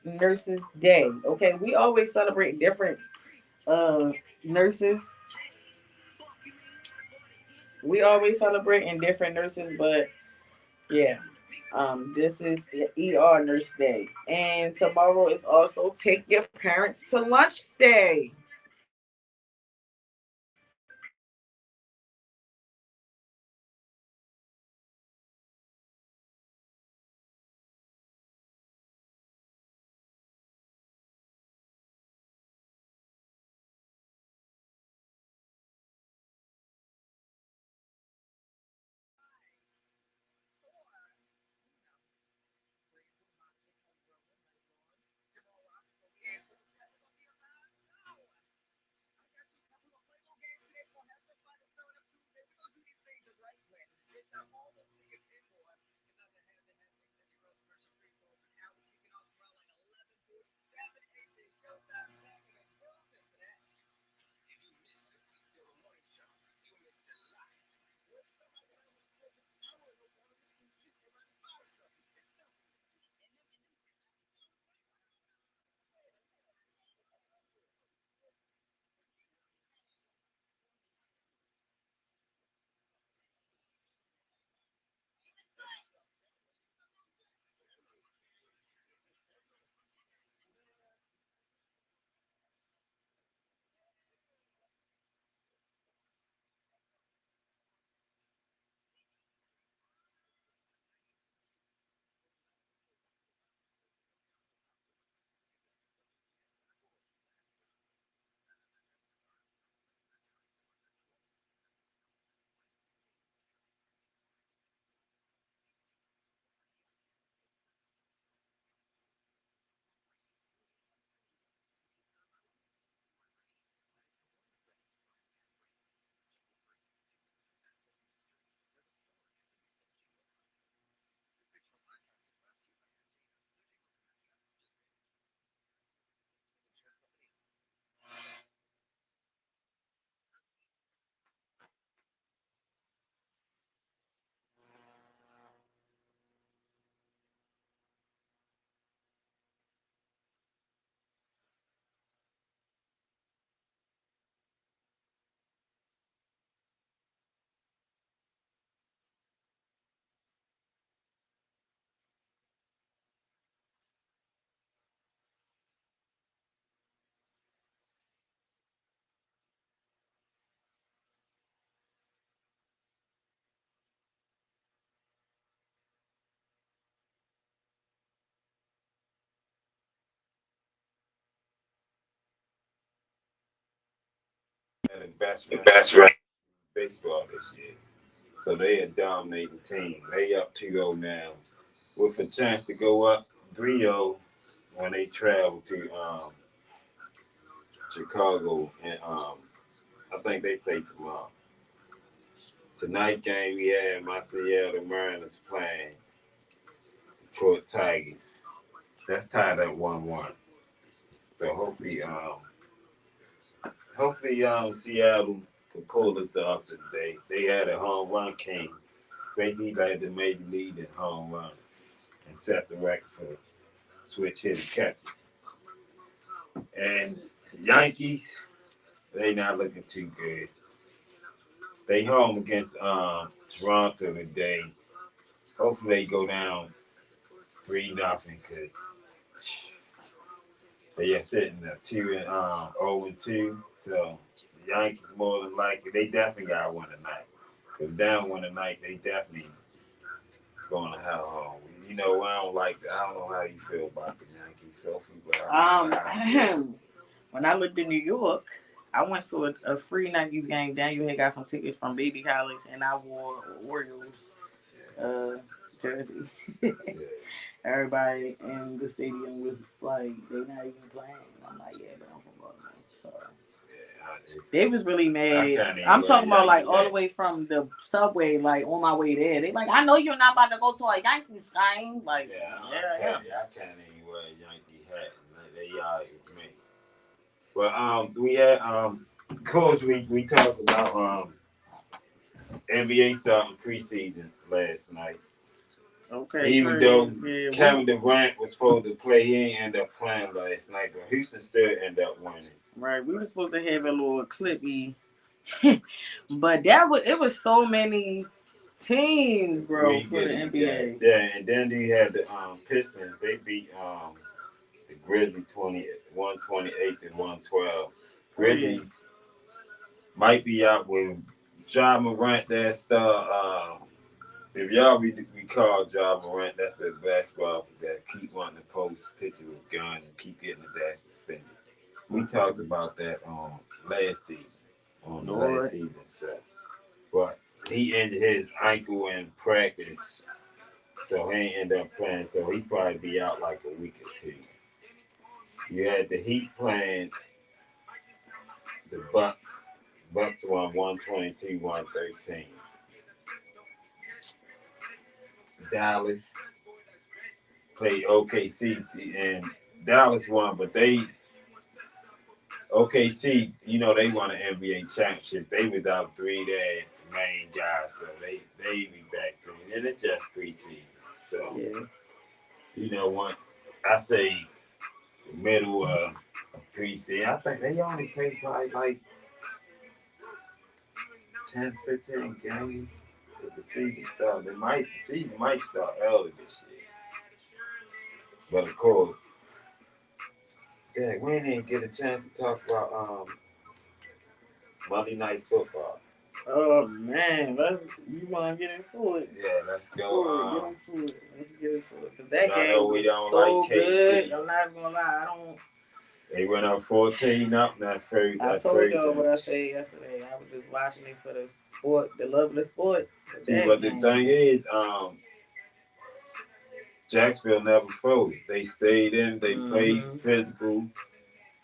Nurses Day. Okay, we always celebrate different nurses. We always celebrate in different nurses, but yeah. This is ER Nurse Day. And tomorrow is also Take Your Parents to Lunch Day. the best record That's right. in baseball this year. So they a dominating team. They up 2-0 now with a chance to go up 3-0 when they travel to Chicago and I think they play tomorrow. Tonight game we had my Seattle Mariners playing Detroit Tigers. That's tied at 1-1. So hopefully Seattle can pull this off today. They had a home run king. Basically led the major league in home run and set the record for switch hitting catches. And Yankees, they not looking too good. They home against Toronto today. Hopefully they go down 3-0 because they are sitting at 0-2. So the Yankees more than likely they definitely got one tonight. If down one tonight, they definitely going to hell home. You know, I don't like that. I don't know how you feel about the Yankees, Sophie, but I know how I feel. When I lived in New York, I went to a free Yankees game. Daniel had got some tickets from Baby College, and I wore Orioles uh, jersey. Yeah. Everybody in the stadium was like, they not even playing. I'm like, yeah, but I'm from Baltimore. So Yeah, they was really I mad. can't even I'm wear a talking about like Yankee all the hat. way from the subway, like on my way there. They like, I know you're not about to go to a Yankees game. Like, Yeah, yeah, I can't even wear a Yankee hat. They are with me. But we had of course we talked about NBA something preseason last night. yeah. Okay, Even though crazy. Yeah, Kevin Durant was supposed to play, he ain't end up playing last night. But Houston still ended up winning. right. We were supposed to have a little clippy, but it was so many teams, bro, We for the get it, yeah, NBA. yeah. And then you had the Pistons. They beat the Grizzlies 128 to 112. Oh yeah. Grizzlies might be out with Ja Morant. That's the if y'all recall Ja Morant, that's the basketball that keep wanting to post pictures with guns and keep getting his ass suspended. We talked about that last season, on the last Lord. season show. But he injured his ankle in practice, so he ain't end up playing. So he probably be out like a week or two. You had the Heat playing the Bucks. Bucks won 122, 113. Dallas played OKC and Dallas won, but OKC, you know, they won an NBA championship. They was out three their main guys, so they be back soon. And it's just preseason. So, Yeah. you know, once I say middle of preseason, I think they only play probably like 10, 15 games with the season start. The season might start early this year. But of course, yeah, we didn't get a chance to talk about Monday Night Football. Oh man, you wanna get into it? Yeah, let's go. Get into it. Let's get into it. Cause that I know game we was don't like so good. KC. I'm not gonna lie. I don't. They went up 14 up. I That's told y'all crazy. what I said yesterday. I was just watching it for the sport, the love of the sport. But See, that but the game, thing is, Jacksonville never folded. They stayed in. They played mm-hmm. physical.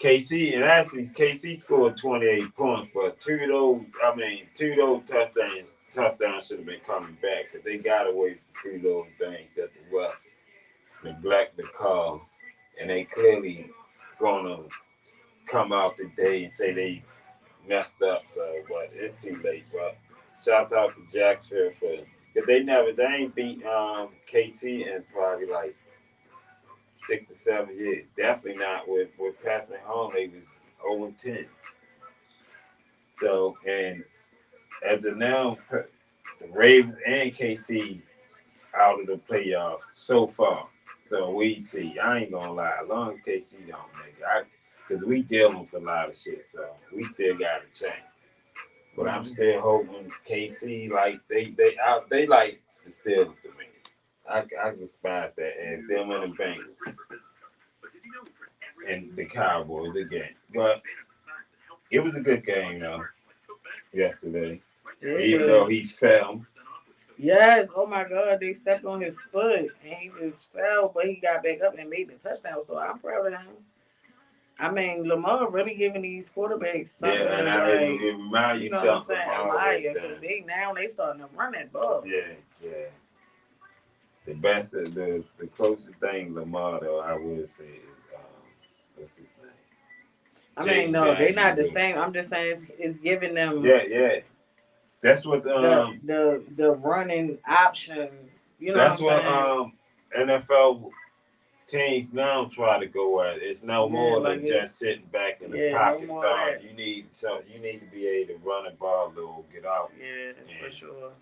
KC and actually KC scored 28 points, but two of those touchdowns should have been coming back because they got away from two of those things that the ref neglect the call, and they clearly gonna come out today and say they messed up. So, but it's too late. But shout out to Jacksonville for because they ain't beat KC in probably like 6 or 7 years. Definitely not with Patrick Mahomes. They was 0-10. So and as of now, the Ravens and KC out of the playoffs so far. So we see. I ain't gonna lie. As long as KC don't make it, because we dealing with a lot of shit. So we still got a chance. But I'm Mm-hmm. still hoping KC like they like the Steelers to me. I despise that and them and the Bengals and the Cowboys again. But it was a good game though. yesterday. Yeah, Even though 'cause he fell. yes, oh my God, they stepped on his foot and he just fell, but he got back up and made the touchdown. So I'm proud of him. I mean, Lamar really giving these quarterbacks something Yeah, and to it like, reminds you you know what I'm something saying, Lamar always admire because done. they starting to run that ball. Yeah, yeah. The best, the closest thing Lamar though I would say is what's his I name? mean, Jaden no, they not Daniels. the same. I'm just saying it's giving them Yeah, yeah. That's what the running option. You know what that's I'm what saying? NFL teams now try to go at. It's no Yeah, more like than it's just sitting back in the no pocket more of throwing. that. You need to be able to run the ball a little, get out. Yeah, for And sure.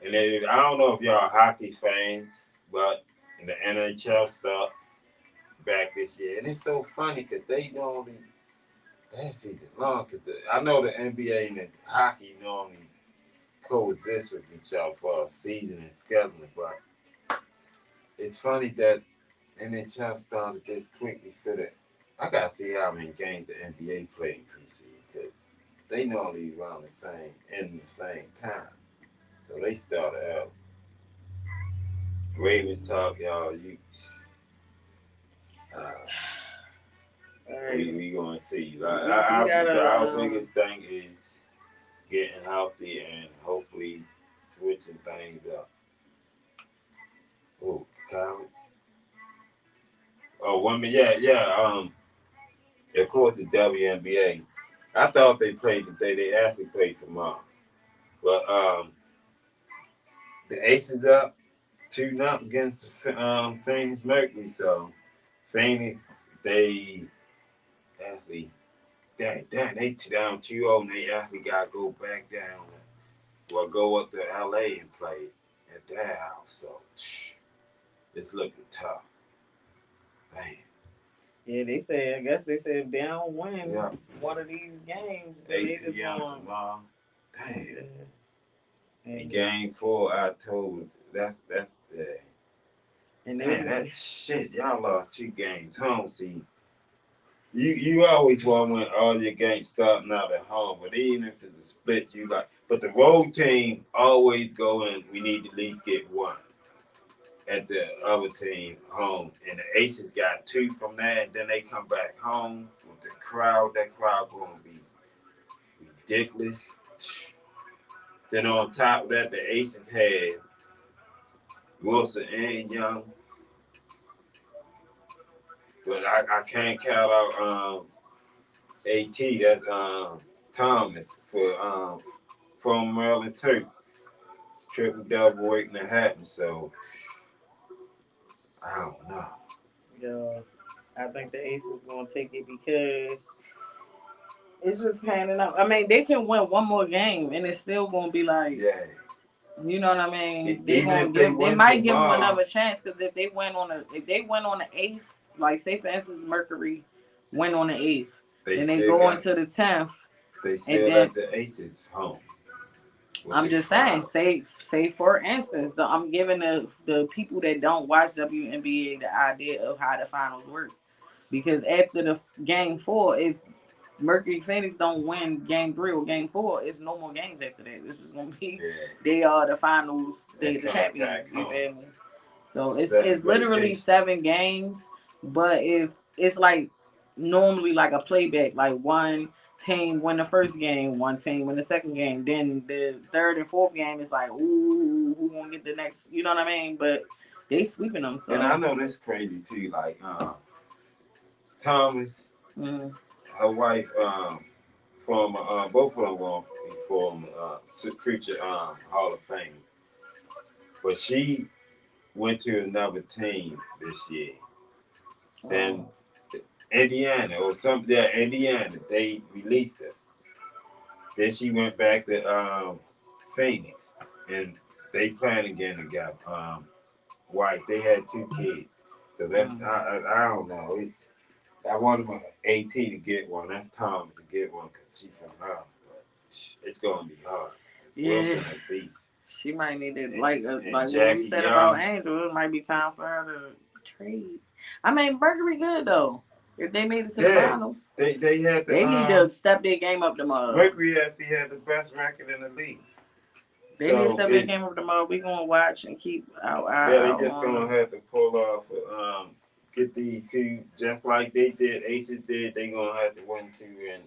I don't know if y'all hockey fans, but in the NHL stuff back this year, and it's so funny because they normally that season long. Cause I know the NBA and the hockey normally coexist with each other for a season and scheduling, but it's funny that NHL started this quickly for the. I gotta see how many games the NBA played in preseason because they normally around the same in the same time. So they started out. Ravens talk, y'all. Uh, All right, we gonna see. Like, we our gotta biggest thing is getting healthy and hopefully switching things up. Oh, college. Oh, women. Yeah, yeah. Of course, the WNBA. I thought they played today. They actually played tomorrow. But the Aces up 2-0 against Phoenix Mercury. So Phoenix, they actually, damn, they down 2-0 and they actually got to go back down. Well, go up to LA and play at their house. So it's looking tough. Damn. yeah, they said. I guess they said if they don't win Yeah. one of these games, then they 8 just p.m. going. tomorrow. Damn. Yeah. And And game 4, October. That's and damn, they that shit. Y'all lost 2 games home. See, you always want to win all your games starting out at home, but even if it's a split, you like. But the road team always go in. We need to at least get one at the other team home, and the Aces got 2 from that. And then they come back home with the crowd. That crowd gonna be ridiculous. Then on top of that, the Aces had Wilson and Young, but I can't count out AT. That's Thomas for from Maryland too. Triple double waiting to happen. So I don't know. I think the Aces gonna take it because it's just panning out. I mean, they can win one more game and it's still gonna be like, Yeah. you know what I mean? They Even gonna if they give. They win might give them tomorrow, another chance because if they win on the eighth, like say for instance Mercury win on the eighth, they then they still go got into the 10th, they and still then let the Aces home with I'm the just saying, crowd. say for instance, I'm giving the people that don't watch WNBA the idea of how the finals work. Because after the game 4, if Mercury Phoenix don't win game 3 or game 4, it's no more games after that. It's just gonna be Yeah. they are the finals, they They the coming champions. back You home. feel me? So Seven it's literally vacation. 7 games, but if it's like normally like a playback, like one team win the first game, one team win the second game, then the third and fourth game is like, ooh, who gonna get the next? You know what I mean? But they sweeping them, And I so. know this crazy too. Like Thomas, Mm, her wife, from both of them going from Creature Hall of Fame, but she went to another team this year. Then oh, Indiana or something, yeah, Indiana, they released her. Then she went back to Phoenix, and they playing again together. White, they had 2 kids, so that's mm. I don't know. I wanted my AT to get one. That's Tom to get one because she from her, but it's gonna be hard. Yeah, Wilson a beast, she might need it. and, and Like what we Jackie said about Young. Angel, it might be time for her to trade. I mean, Burgery good though. If they made it to the Yeah, finals, they had the they need to step their game up tomorrow. Mercury actually had the best record in the league. They need to So step their it game up tomorrow. We gonna watch and keep our eye yeah, they out just on gonna them. have to pull off get these two just like they did, Aces did, they gonna have to win two and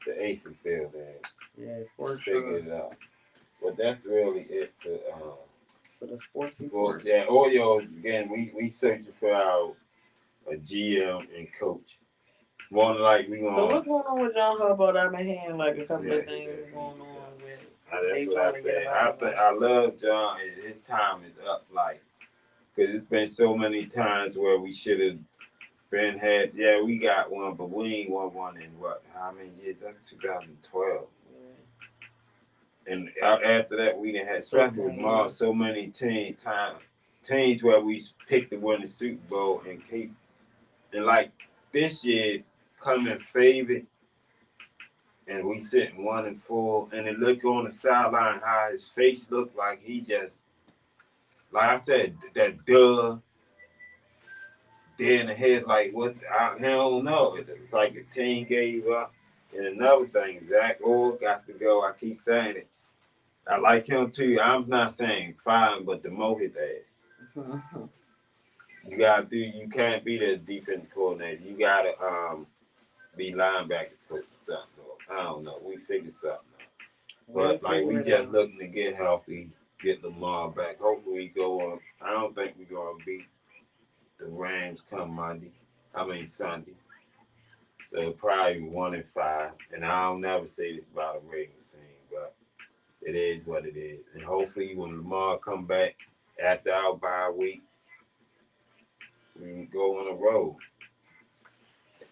the Aces still there. Yeah, for Figure sure. it out. But that's really it For the sports sports. reports. Yeah, Orioles again we searching for our a GM and coach. More than like we So gonna what's going on with John Harbaugh? I've been hearing like a couple yeah, of he things definitely going done. on with That's they what I trying to get him said. out I of think there. I love John. And his time is up. Like, cause it's been so many times where we should have been had. Yeah, we got one, but we ain't won one in what? How many years? That's 2012. And after that, we didn't have, So especially with many Mars, years. so many teams where we picked to win the Super Bowl and keep. And like this year, coming favorite, and we sitting 1-4, and it look on the sideline how his face looked like he just, like I said, that dead in the head, like what, I don't know. It's like the team gave up. And another thing, Zach Orr got to go. I keep saying it. I like him too. I'm not saying fine, but the more his ass. You gotta do. You can't be the defense coordinator. You gotta be linebacker coach or something. Or, I don't know. We figured something out. We'll But like figure we it just out. looking to get healthy, get Lamar back. Hopefully we go on. I don't think we're gonna beat the Rams come Monday. I mean Sunday. So probably 1-5. And I'll never say this about a Ravens team, but it is what it is. And hopefully when Lamar come back after our bye week, we can go on a road.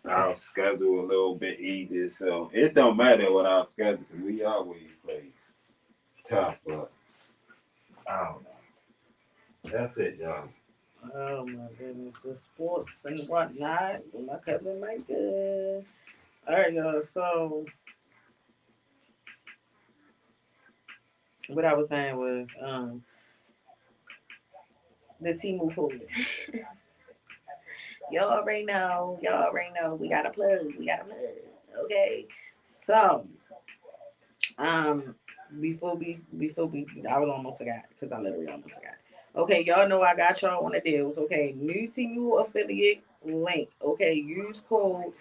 Our schedule a little bit easier, so it don't matter what our schedule because we always play tough. But I don't know. That's it, y'all. Oh my goodness, the sports and whatnot. My cousin Micah. All right, y'all. So what I was saying was, the Timu Coolest. Y'all already know. Y'all already know. We got a plug. We got a plug. Okay. So, um, before we, I was almost forgot because I literally almost forgot. Okay, y'all know I got y'all on the deals. Okay, new Timu affiliate link. Okay, use code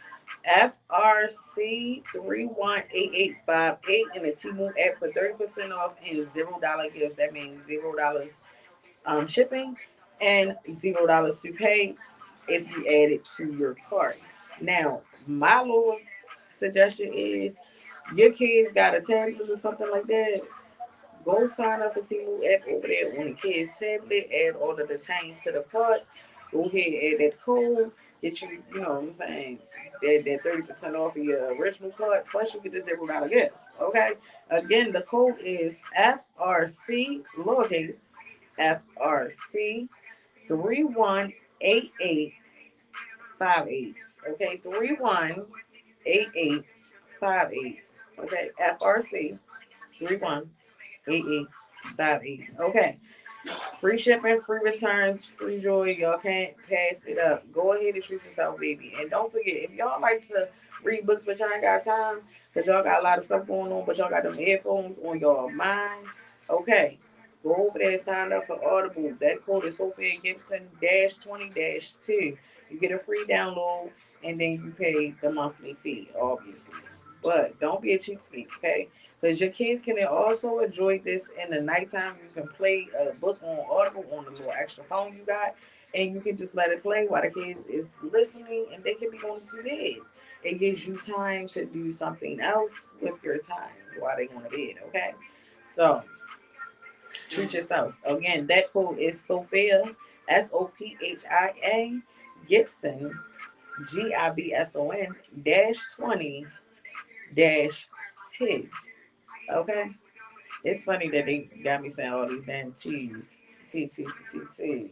FRC318858 in the Timu app for 30% off and $0 gifts. That means $0 shipping and $0 to pay if you add it to your cart. Now, my little suggestion is your kids got a tablet or something like that. Go sign up for Timu app over there on the kids' tablet. Add all of the things to the cart. Go ahead, add that code. Get you, you know what I'm saying, that 30% off of your original cart. Plus, you get the $0 gifts. Okay. Again, the code is FRC lowercase FRC 318858. Okay, 318858. Okay, FRC 318858. Okay. Free shipping, free returns, free joy. Y'all can't pass it up. Go ahead and treat yourself, baby. And don't forget, if y'all like to read books but y'all ain't got time, because y'all got a lot of stuff going on, but y'all got them headphones on your mind, okay. Go over there and sign up for Audible. That code is Sophia Gibson 20 2. You get a free download and then you pay the monthly fee, obviously. But don't be a cheapskate, okay? Because your kids can also enjoy this in the nighttime. You can play a book on Audible on the little extra phone you got, and you can just let it play while the kids is listening, and they can be going to bed. It gives you time to do something else with your time while they going to bed. Okay, so treat yourself. Again, that code is Sophia Sophia Gibson Gibson -20 -2. Okay. It's funny that they got me saying all these damn T's. T, T, T, T, T.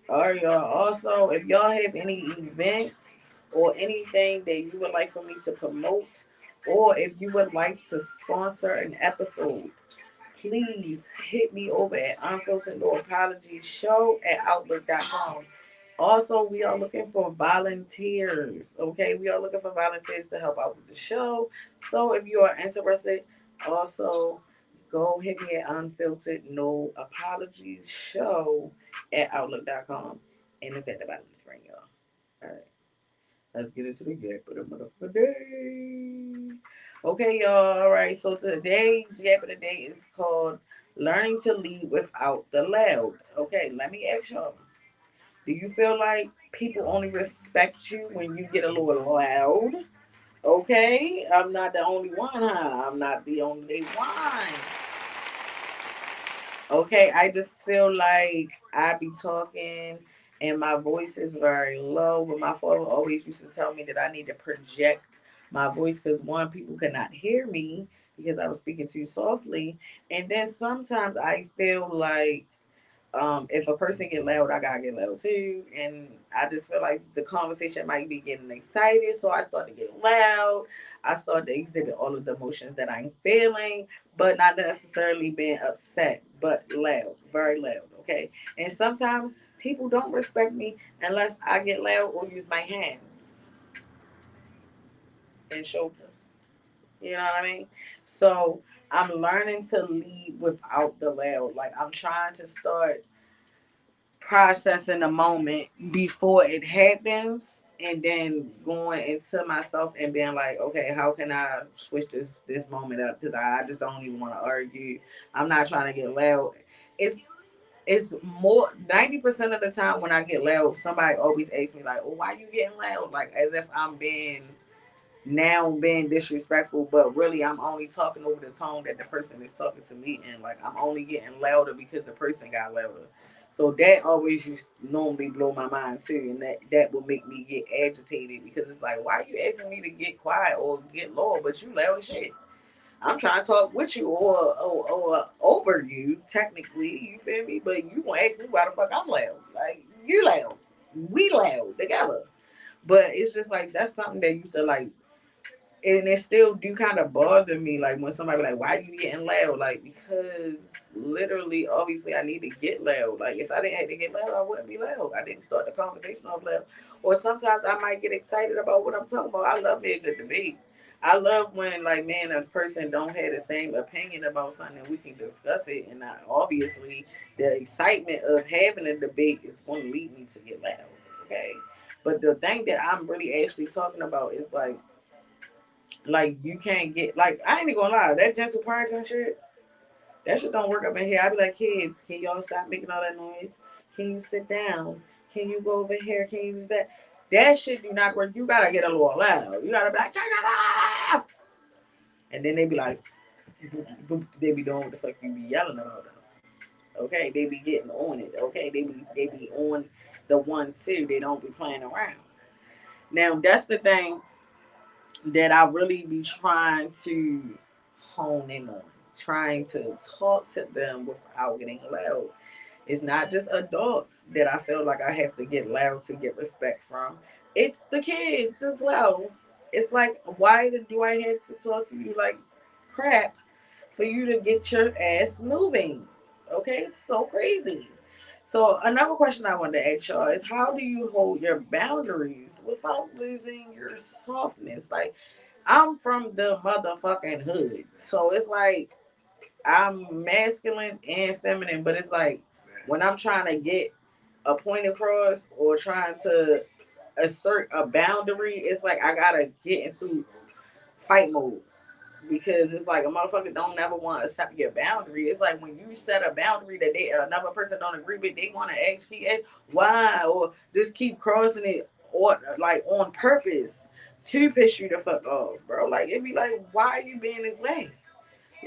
All right, y'all. Also, if y'all have any events or anything that you would like for me to promote, or if you would like to sponsor an episode, please hit me over at Unfiltered No Apologies Show at Outlook.com. Also, we are looking for volunteers. Okay, we are looking for volunteers to help out with the show. So if you are interested, also go hit me at Unfiltered No Apologies Show at Outlook.com. And it's at the bottom of the screen, y'all. All right, let's get into the yap of the motherfucker day. Okay, y'all. All right, so today's yap of the day is called Learning to Lead Without the Loud. Okay, let me ask y'all. Do you feel like people only respect you when you get a little loud? Okay, I'm not the only one, huh? I'm not the only one. Okay, I just feel like I be talking and my voice is very low. But my father always used to tell me that I need to project my voice because one, people could not hear me because I was speaking too softly. And then sometimes I feel like if a person get loud, I gotta get loud too. And I just feel like the conversation might be getting excited, so I start to get loud. I start to exhibit all of the emotions that I'm feeling, but not necessarily being upset, but loud, very loud. Okay, and sometimes people don't respect me unless I get loud or use my hands and shoulders. You know what I mean? So I'm learning to lead without the loud. Like I'm trying to start processing the moment before it happens and then going into myself and being like, okay, how can I switch this moment up? Because I just don't even want to argue. I'm not trying to get loud. It's it's more 90% of the time when I get loud, somebody always asks me like, "Oh, why you getting loud?" Like as if I'm being disrespectful, but really I'm only talking over the tone that the person is talking to me in. Like I'm only getting louder because the person got louder. So that always used normally blow my mind too, and that will make me get agitated because it's like, why are you asking me to get quiet or get lower, but you loud as shit. I'm trying to talk with you or over you, technically, you feel me? But you gonna ask me why the fuck I'm loud. Like you loud. We loud together. But it's just like that's something that used to like and it still do kind of bother me like when somebody be like why you getting loud like because literally obviously I need to get loud like if I didn't have to get loud I wouldn't be loud. I didn't start the conversation off loud. Or sometimes I might get excited about what I'm talking about. I love me a good debate. I love when like man a person don't have the same opinion about something and we can discuss it and I, obviously the excitement of having a debate is going to lead me to get loud. Okay, but the thing that I'm really actually talking about is like you can't get like I ain't even gonna lie, that gentle parenting shit, that shit don't work up in here. I be like, kids, can y'all stop making all that noise? Can you sit down? Can you go over here? Can you use that? That shit do not work. You gotta get a little loud. You gotta be like, "Ah!" And then they be like, they be doing what the fuck you be yelling about them. Okay, they be getting on it. Okay, they be on the one too. They don't be playing around. Now that's the thing that I really be trying to hone in on, trying to talk to them without getting loud. It's not just adults that I feel like I have to get loud to get respect from. It's the kids as well. It's like, why do I have to talk to you like crap for you to get your ass moving? Okay, it's so crazy. So another question I wanted to ask y'all is how do you hold your boundaries without losing your softness? Like I'm from the motherfucking hood. So it's like I'm masculine and feminine, but it's like when I'm trying to get a point across or trying to assert a boundary, it's like I gotta get into fight mode because it's like a motherfucker don't never want to set your boundary. It's like when you set a boundary that they another person don't agree with, they want to actually ask why or just keep crossing it or like on purpose to piss you the fuck off, bro. Like it'd be like, why are you being this way?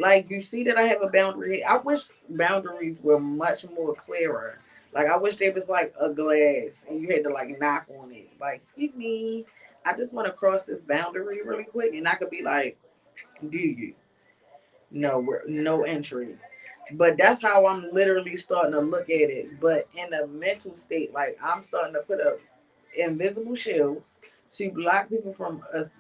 Like you see that I have a boundary. I wish boundaries were much more clearer. Like I wish there was like a glass and you had to like knock on it. Like, excuse me, I just want to cross this boundary really quick, and I could be like, do you? No, no entry. But that's how I'm literally starting to look at it. But in a mental state, like I'm starting to put up invisible shields to block people from us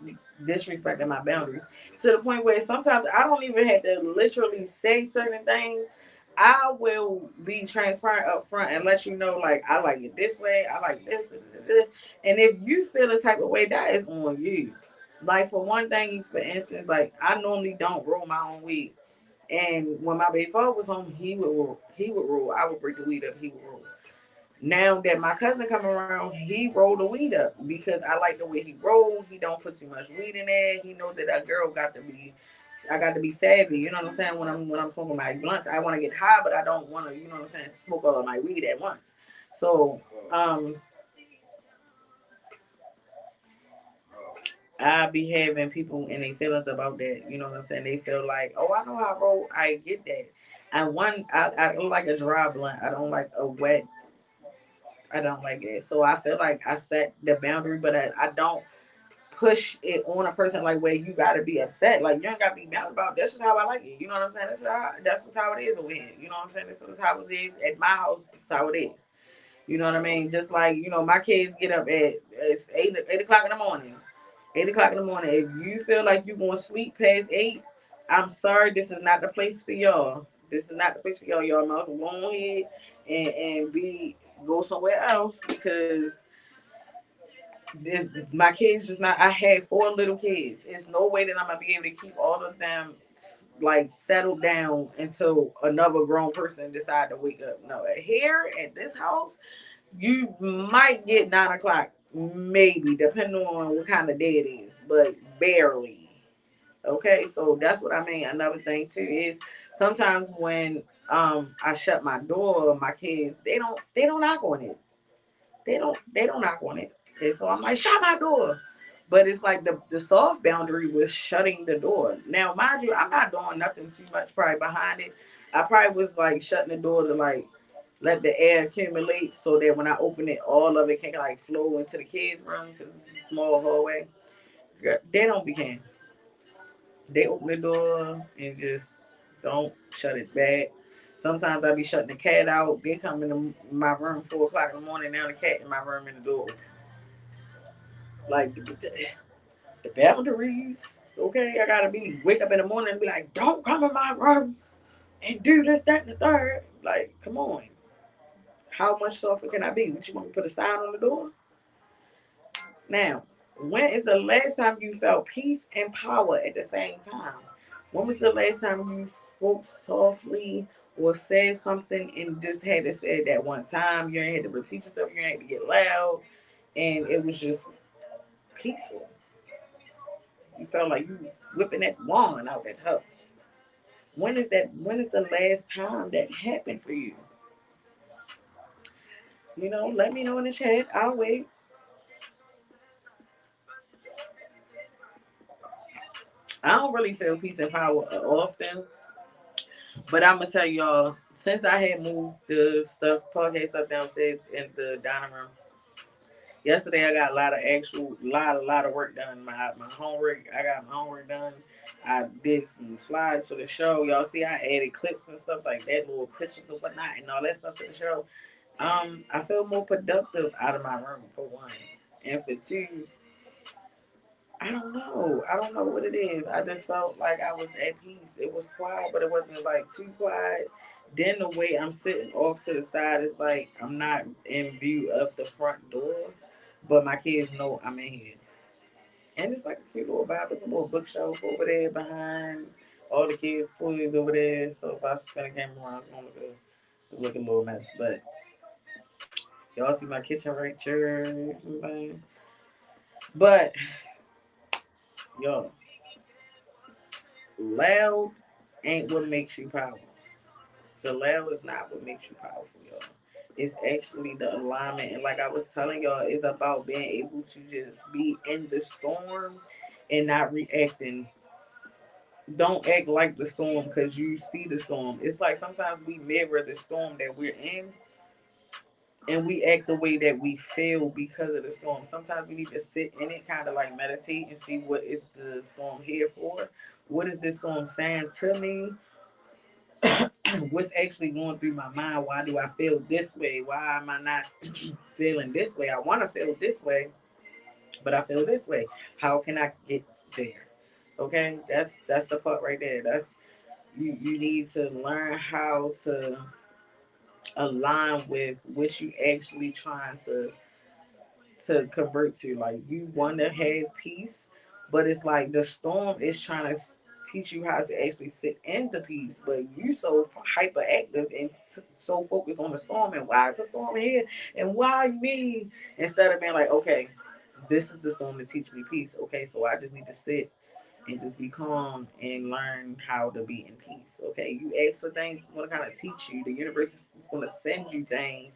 disrespecting my boundaries to the point where sometimes I don't even have to literally say certain things. I will be transparent up front and let you know, like, I like it this way, I like this. And if you feel the type of way, that is on you. Like, for one thing, for instance, like, I normally don't roll my own weed. And when my baby father was home, he would roll. He would roll. I would break the weed up. He would roll. Now that my cousin come around, he rolled the weed up because I like the way he rolled. He don't put too much weed in there. He knows that a girl got to be, I got to be savvy. You know what I'm saying? When I'm smoking my blunts, I want to get high, but I don't want to. You know what I'm saying? Smoke all of my weed at once. So I be having people and they feelings about that. You know what I'm saying? They feel like, oh, I know how I roll. I get that. And I don't like a dry blunt. I don't like a wet. I don't like it. So I feel like I set the boundary, but I don't push it on a person like where you gotta be upset. Like you ain't gotta be mad about this is how I like it. You know what I'm saying? That's just how it is over here. You know what I'm saying? This is how it is at my house. This is how it is. You know what I mean? Just like, my kids get up at it's eight o'clock in the morning. 8 o'clock in the morning. If you feel like you're going to sleep past 8, I'm sorry, this is not the place for y'all. This is not the place for y'all. Y'all must go on ahead and be go somewhere else because my kids just not. I had 4 little kids. It's no way that I'm gonna be able to keep all of them like settled down until another grown person decide to wake up. No, here at this house, you might get 9 o'clock, maybe, depending on what kind of day it is, but barely. Okay, so that's what I mean. Another thing too is sometimes when I shut my door, my kids they don't knock on it. They don't knock on it. And so I'm like, shut my door. But it's like the soft boundary was shutting the door. Now, mind you, I'm not doing nothing too much probably behind it. I probably was like shutting the door to like let the air accumulate so that when I open it, all of it can like flow into the kids' room because it's a small hallway. Girl, they don't begin. They open the door and just don't shut it back. Sometimes I be shutting the cat out. They come into my room 4 o'clock in the morning. Now the cat in my room in the door. Like the boundaries. Okay, I gotta be wake up in the morning and be like, don't come in my room and do this, that, and the third. Like, come on. How much softer can I be? What you want me to put a sign on the door? Now, when is the last time you felt peace and power at the same time? When was the last time you spoke softly or said something and just had to say it that one time? You ain't had to repeat yourself, you ain't had to get loud, and it was just peaceful. You felt like you whipping that wand out at her. When is that? When is the last time that happened for you? Let me know in the chat. I'll wait. I don't really feel peace and power often, but I'm gonna tell y'all. Since I had moved the podcast stuff downstairs in the dining room, yesterday I got a lot of actual, lot of work done. My homework, I got my homework done. I did some slides for the show. Y'all see, I added clips and stuff like that, little pictures and whatnot, and all that stuff to the show. I feel more productive out of my room for one, and for two, I don't know. I don't know what it is. I just felt like I was at peace. It was quiet, but it wasn't like too quiet. Then the way I'm sitting off to the side is like I'm not in view of the front door, but my kids know I'm in here. And it's like a cute little vibe. It's a little bookshelf over there behind all the kids' toys over there. So if I spin a camera around, it's gonna look a little mess. But y'all see my kitchen right here. But yo, loud ain't what makes you powerful. The loud is not what makes you powerful, y'all. It's actually the alignment. And like I was telling y'all, it's about being able to just be in the storm and not reacting. Don't act like the storm because you see the storm. It's like sometimes we mirror the storm that we're in and we act the way that we feel because of the storm. Sometimes we need to sit in it, kind of like meditate and see what is the storm here for. What is this storm saying to me? What's actually going through my mind? Why do I feel this way? Why am I not feeling this way? I want to feel this way, but I feel this way. How can I get there? Okay, that's the part right there. You need to learn how to align with what you actually trying to convert to. Like you want to have peace, but it's like the storm is trying to teach you how to actually sit in the peace. But you so hyperactive and so focused on the storm and why is the storm here and why me, instead of being like, okay, this is the storm to teach me peace. Okay, so I just need to sit and just be calm and learn how to be in peace. Okay, you ask for things, it's going to kind of teach you. The universe is going to send you things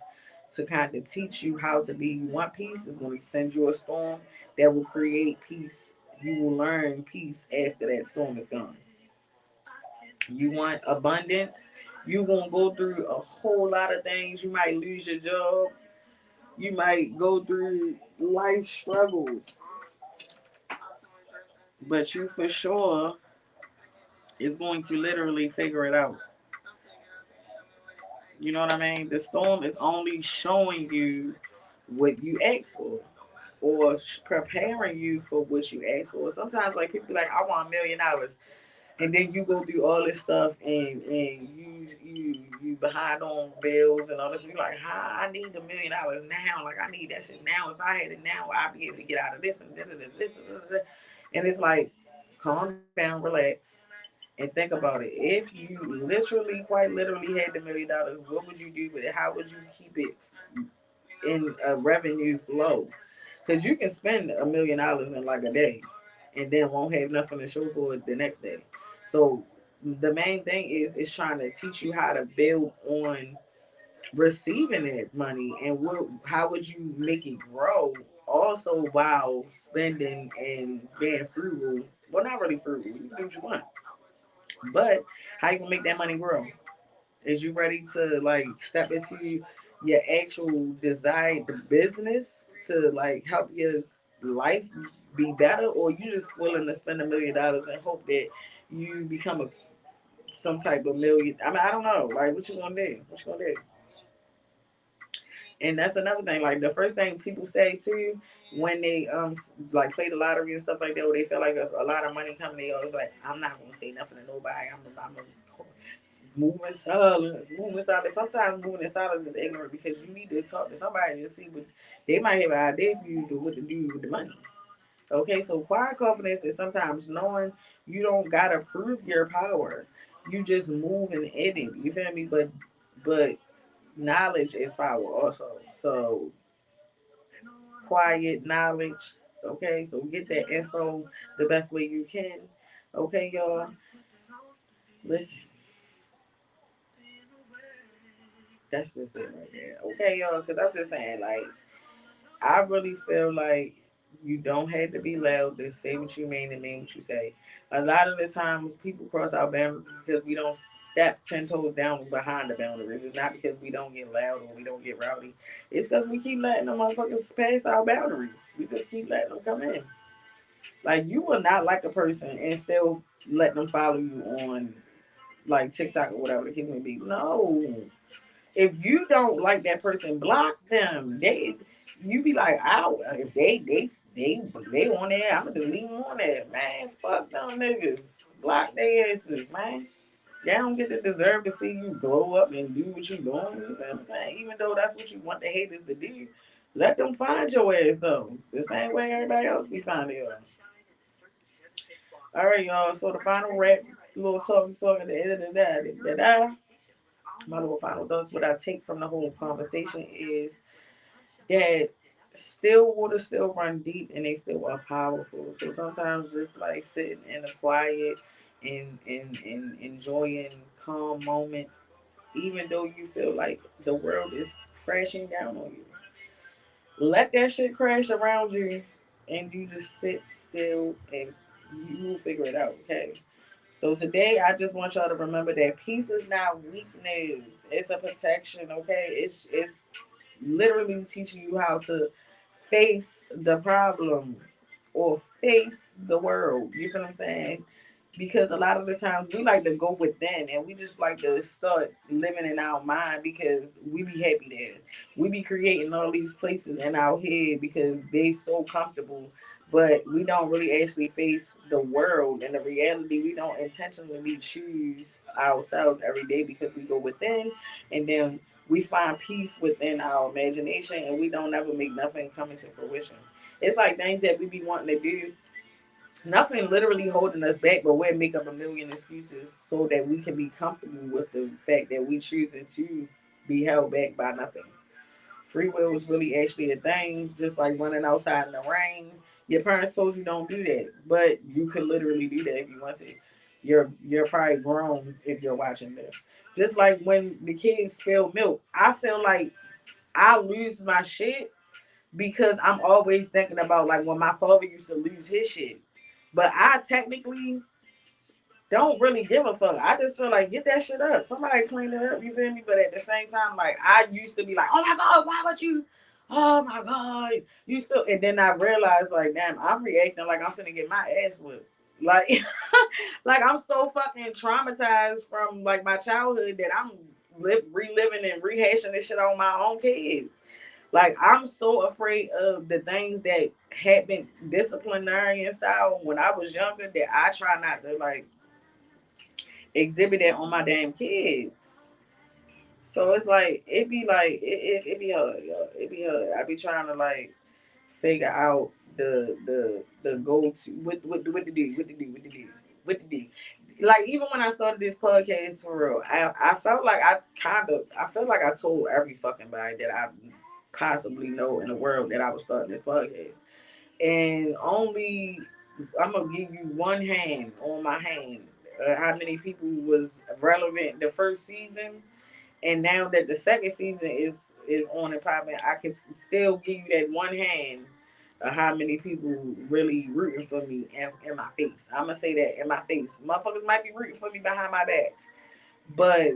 to kind of teach you how to be. You want peace, it's going to send you a storm that will create peace. You will learn peace after that storm is gone. You want abundance, you're going to go through a whole lot of things. You might lose your job, you might go through life struggles, but you for sure is going to literally figure it out. You know what I mean? The storm is only showing you what you asked for or preparing you for what you asked for. Sometimes, like, people be like, I want $1 million. And then you go through all this stuff and you behind on bills and all this. You're like, huh, I need $1 million now. Like, I need that shit now. If I had it now, I'd be able to get out of this and this. And it's like, calm down, relax, and think about it. If you literally, quite literally, had $1 million, what would you do with it? How would you keep it in a revenue flow? Because you can spend $1 million in like a day, and then won't have nothing to show for it the next day. So the main thing is trying to teach you how to build on receiving that money and how would you make it grow. Also, while spending and being frugal. Well, not really frugal. You can do what you want, but how you gonna make that money grow? Is you ready to like step into your actual desired business to like help your life be better, or you just willing to spend $1 million and hope that you become some type of million? I mean, I don't know. Like, what you gonna do? What you gonna do? And that's another thing. Like the first thing people say to you when they like play the lottery and stuff like that, or they feel like there's a lot of money coming, they always like, I'm not gonna say nothing to nobody. I'm gonna move in silence, move in silence. Sometimes moving in silence is ignorant because you need to talk to somebody and see what they might have an idea for you to what to do with the money. Okay, so quiet confidence is sometimes knowing you don't gotta prove your power. You just move in it. You feel me? But knowledge is power also. So quiet knowledge. Okay, so get that info the best way you can. Okay, y'all. Listen, that's just it right there. Okay, y'all, because I'm just saying, like, I really feel like you don't have to be loud to say what you mean and mean what you say. A lot of the times people cross our boundaries because we don't step 10 toes down behind the boundaries. It's not because we don't get loud or we don't get rowdy. It's because we keep letting them motherfuckers pass our boundaries. We just keep letting them come in. Like you will not like a person and still let them follow you on like TikTok or whatever the case may be. No, if you don't like that person, block them. You be like, "Ow!" If they on there, I'ma just leave them on there, man. Fuck them niggas. Block their asses, man. They don't get to deserve to see you grow up and do what you doing. You know what I'm saying? Even though that's what you want the haters to do, let them find your ass though. The same way everybody else be finding you. All right, y'all. So the final rap, little talk at the end of the day. My little final thoughts, what I take from the whole conversation is that still water still run deep and they still are powerful. So sometimes just like sitting in the quiet and enjoying calm moments, even though you feel like the world is crashing down on you. Let that shit crash around you and you just sit still and you will figure it out, okay? So today I just want y'all to remember that peace is not weakness. It's a protection, okay? It's literally teaching you how to face the problem or face the world. You feel what I'm saying? Because a lot of the times we like to go within and we just like to start living in our mind because we be happy there. We be creating all these places in our head because they so comfortable but we don't really actually face the world and the reality. We don't intentionally choose ourselves every day because we go within, and then we find peace within our imagination, and we don't ever make nothing come into fruition. It's like things that we be wanting to do, nothing literally holding us back, but we'll make up a million excuses so that we can be comfortable with the fact that we choosing to be held back by nothing. Free will is really actually a thing, just like running outside in the rain. Your parents told you don't do that, but you could literally do that if you want to. You're probably grown if you're watching this. Just like when the kids spill milk, I feel like I lose my shit because I'm always thinking about like when my father used to lose his shit. But I technically don't really give a fuck. I just feel like get that shit up. Somebody clean it up. You feel me? But at the same time, like I used to be like, oh my god, why would you? Oh my god, you still. And then I realized like, damn, I'm reacting like I'm finna get my ass whipped. Like, like I'm so fucking traumatized from like my childhood that I'm reliving and rehashing this shit on my own kids. Like I'm so afraid of the things that happened disciplinarian style when I was younger that I try not to like exhibit that on my damn kids. So it's like it be hard, yo. It be hard. I be trying to like figure out the go to what to do, what to do. Like even when I started this podcast for real, I felt like I felt like I told every fucking body that I possibly know in the world that I was starting this podcast. And only I'm gonna give you one hand on my hand. How many people was relevant the first season, and now that the second season is on and popping, I can still give you that one hand of how many people really rooting for me in my face. I'm gonna say that in my face. Motherfuckers might be rooting for me behind my back, but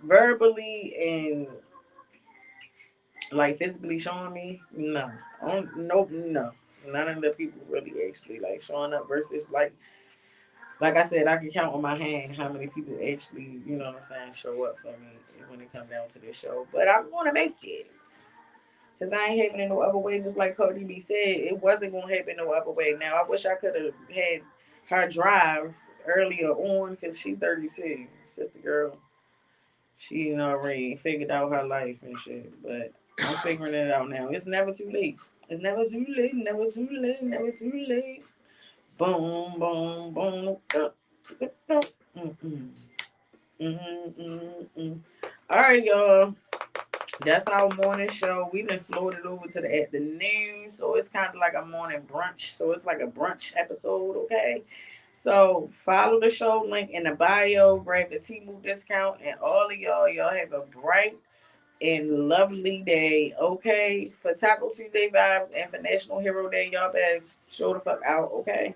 verbally and like physically showing me, no, nope, no. None of the people really actually like showing up versus like I said, I can count on my hand how many people actually, you know what I'm saying, show up for me when it comes down to this show. But I'm gonna make it. Cause I ain't having it no other way. Just like Cardi B said, it wasn't gonna happen no other way. Now I wish I could have had her drive earlier on, cause she 32, sister girl. She already figured out her life and shit. But I'm figuring it out now. It's never too late. It's never too late. Never too late. Never too late. Boom, boom, boom. Mm-mm. Mm-mm. All right, y'all. That's our morning show. We been floated over to the afternoon, so it's kind of like a morning brunch. So it's like a brunch episode, okay? So follow the show link in the bio. Grab the T-Move discount, and all of y'all have a bright and lovely day, okay? For Taco Tuesday vibes and for National Hero Day, y'all better show the fuck out, okay?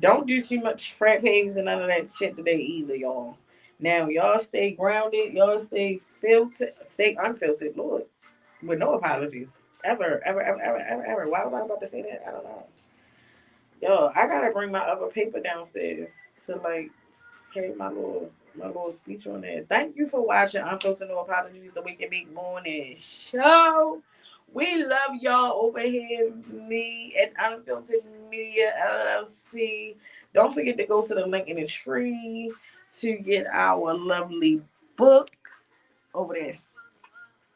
Don't do too much frappes and none of that shit today either, y'all. Now, y'all stay grounded. Y'all stay filtered. Stay unfiltered, Lord. With no apologies. Ever, ever, ever, ever, ever, ever. Why was I about to say that? I don't know. Yo, I gotta bring my other paper downstairs to like carry my little speech on there. Thank you for watching Unfiltered No Apologies, the Wicked Big Morning Show. We love y'all over here, me at Unfiltered Media LLC. Don't forget to go to the link in the tree to get our lovely book over there.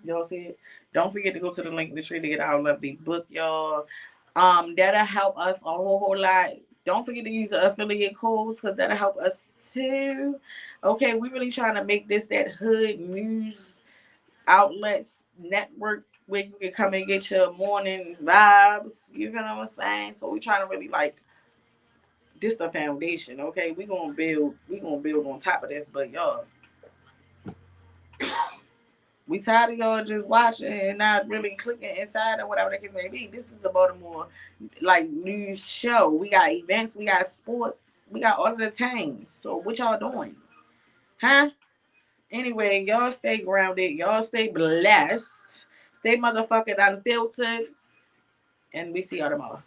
Y'all see it? Don't forget to go to the link in the tree to get our lovely book, y'all. That'll help us a whole lot. Don't forget to use the affiliate codes because that'll help us too. Okay, we really trying to make this that hood news outlets network where you can come and get your morning vibes. You know what I'm saying? So we trying to really like this the foundation. Okay, we gonna build on top of this, but y'all. We tired of y'all just watching and not really clicking inside or whatever the case may be. This is the Baltimore like news show. We got events, we got sports, we got all of the things. So what y'all doing? Huh? Anyway, y'all stay grounded, y'all stay blessed, stay motherfucking unfiltered, and we see y'all tomorrow.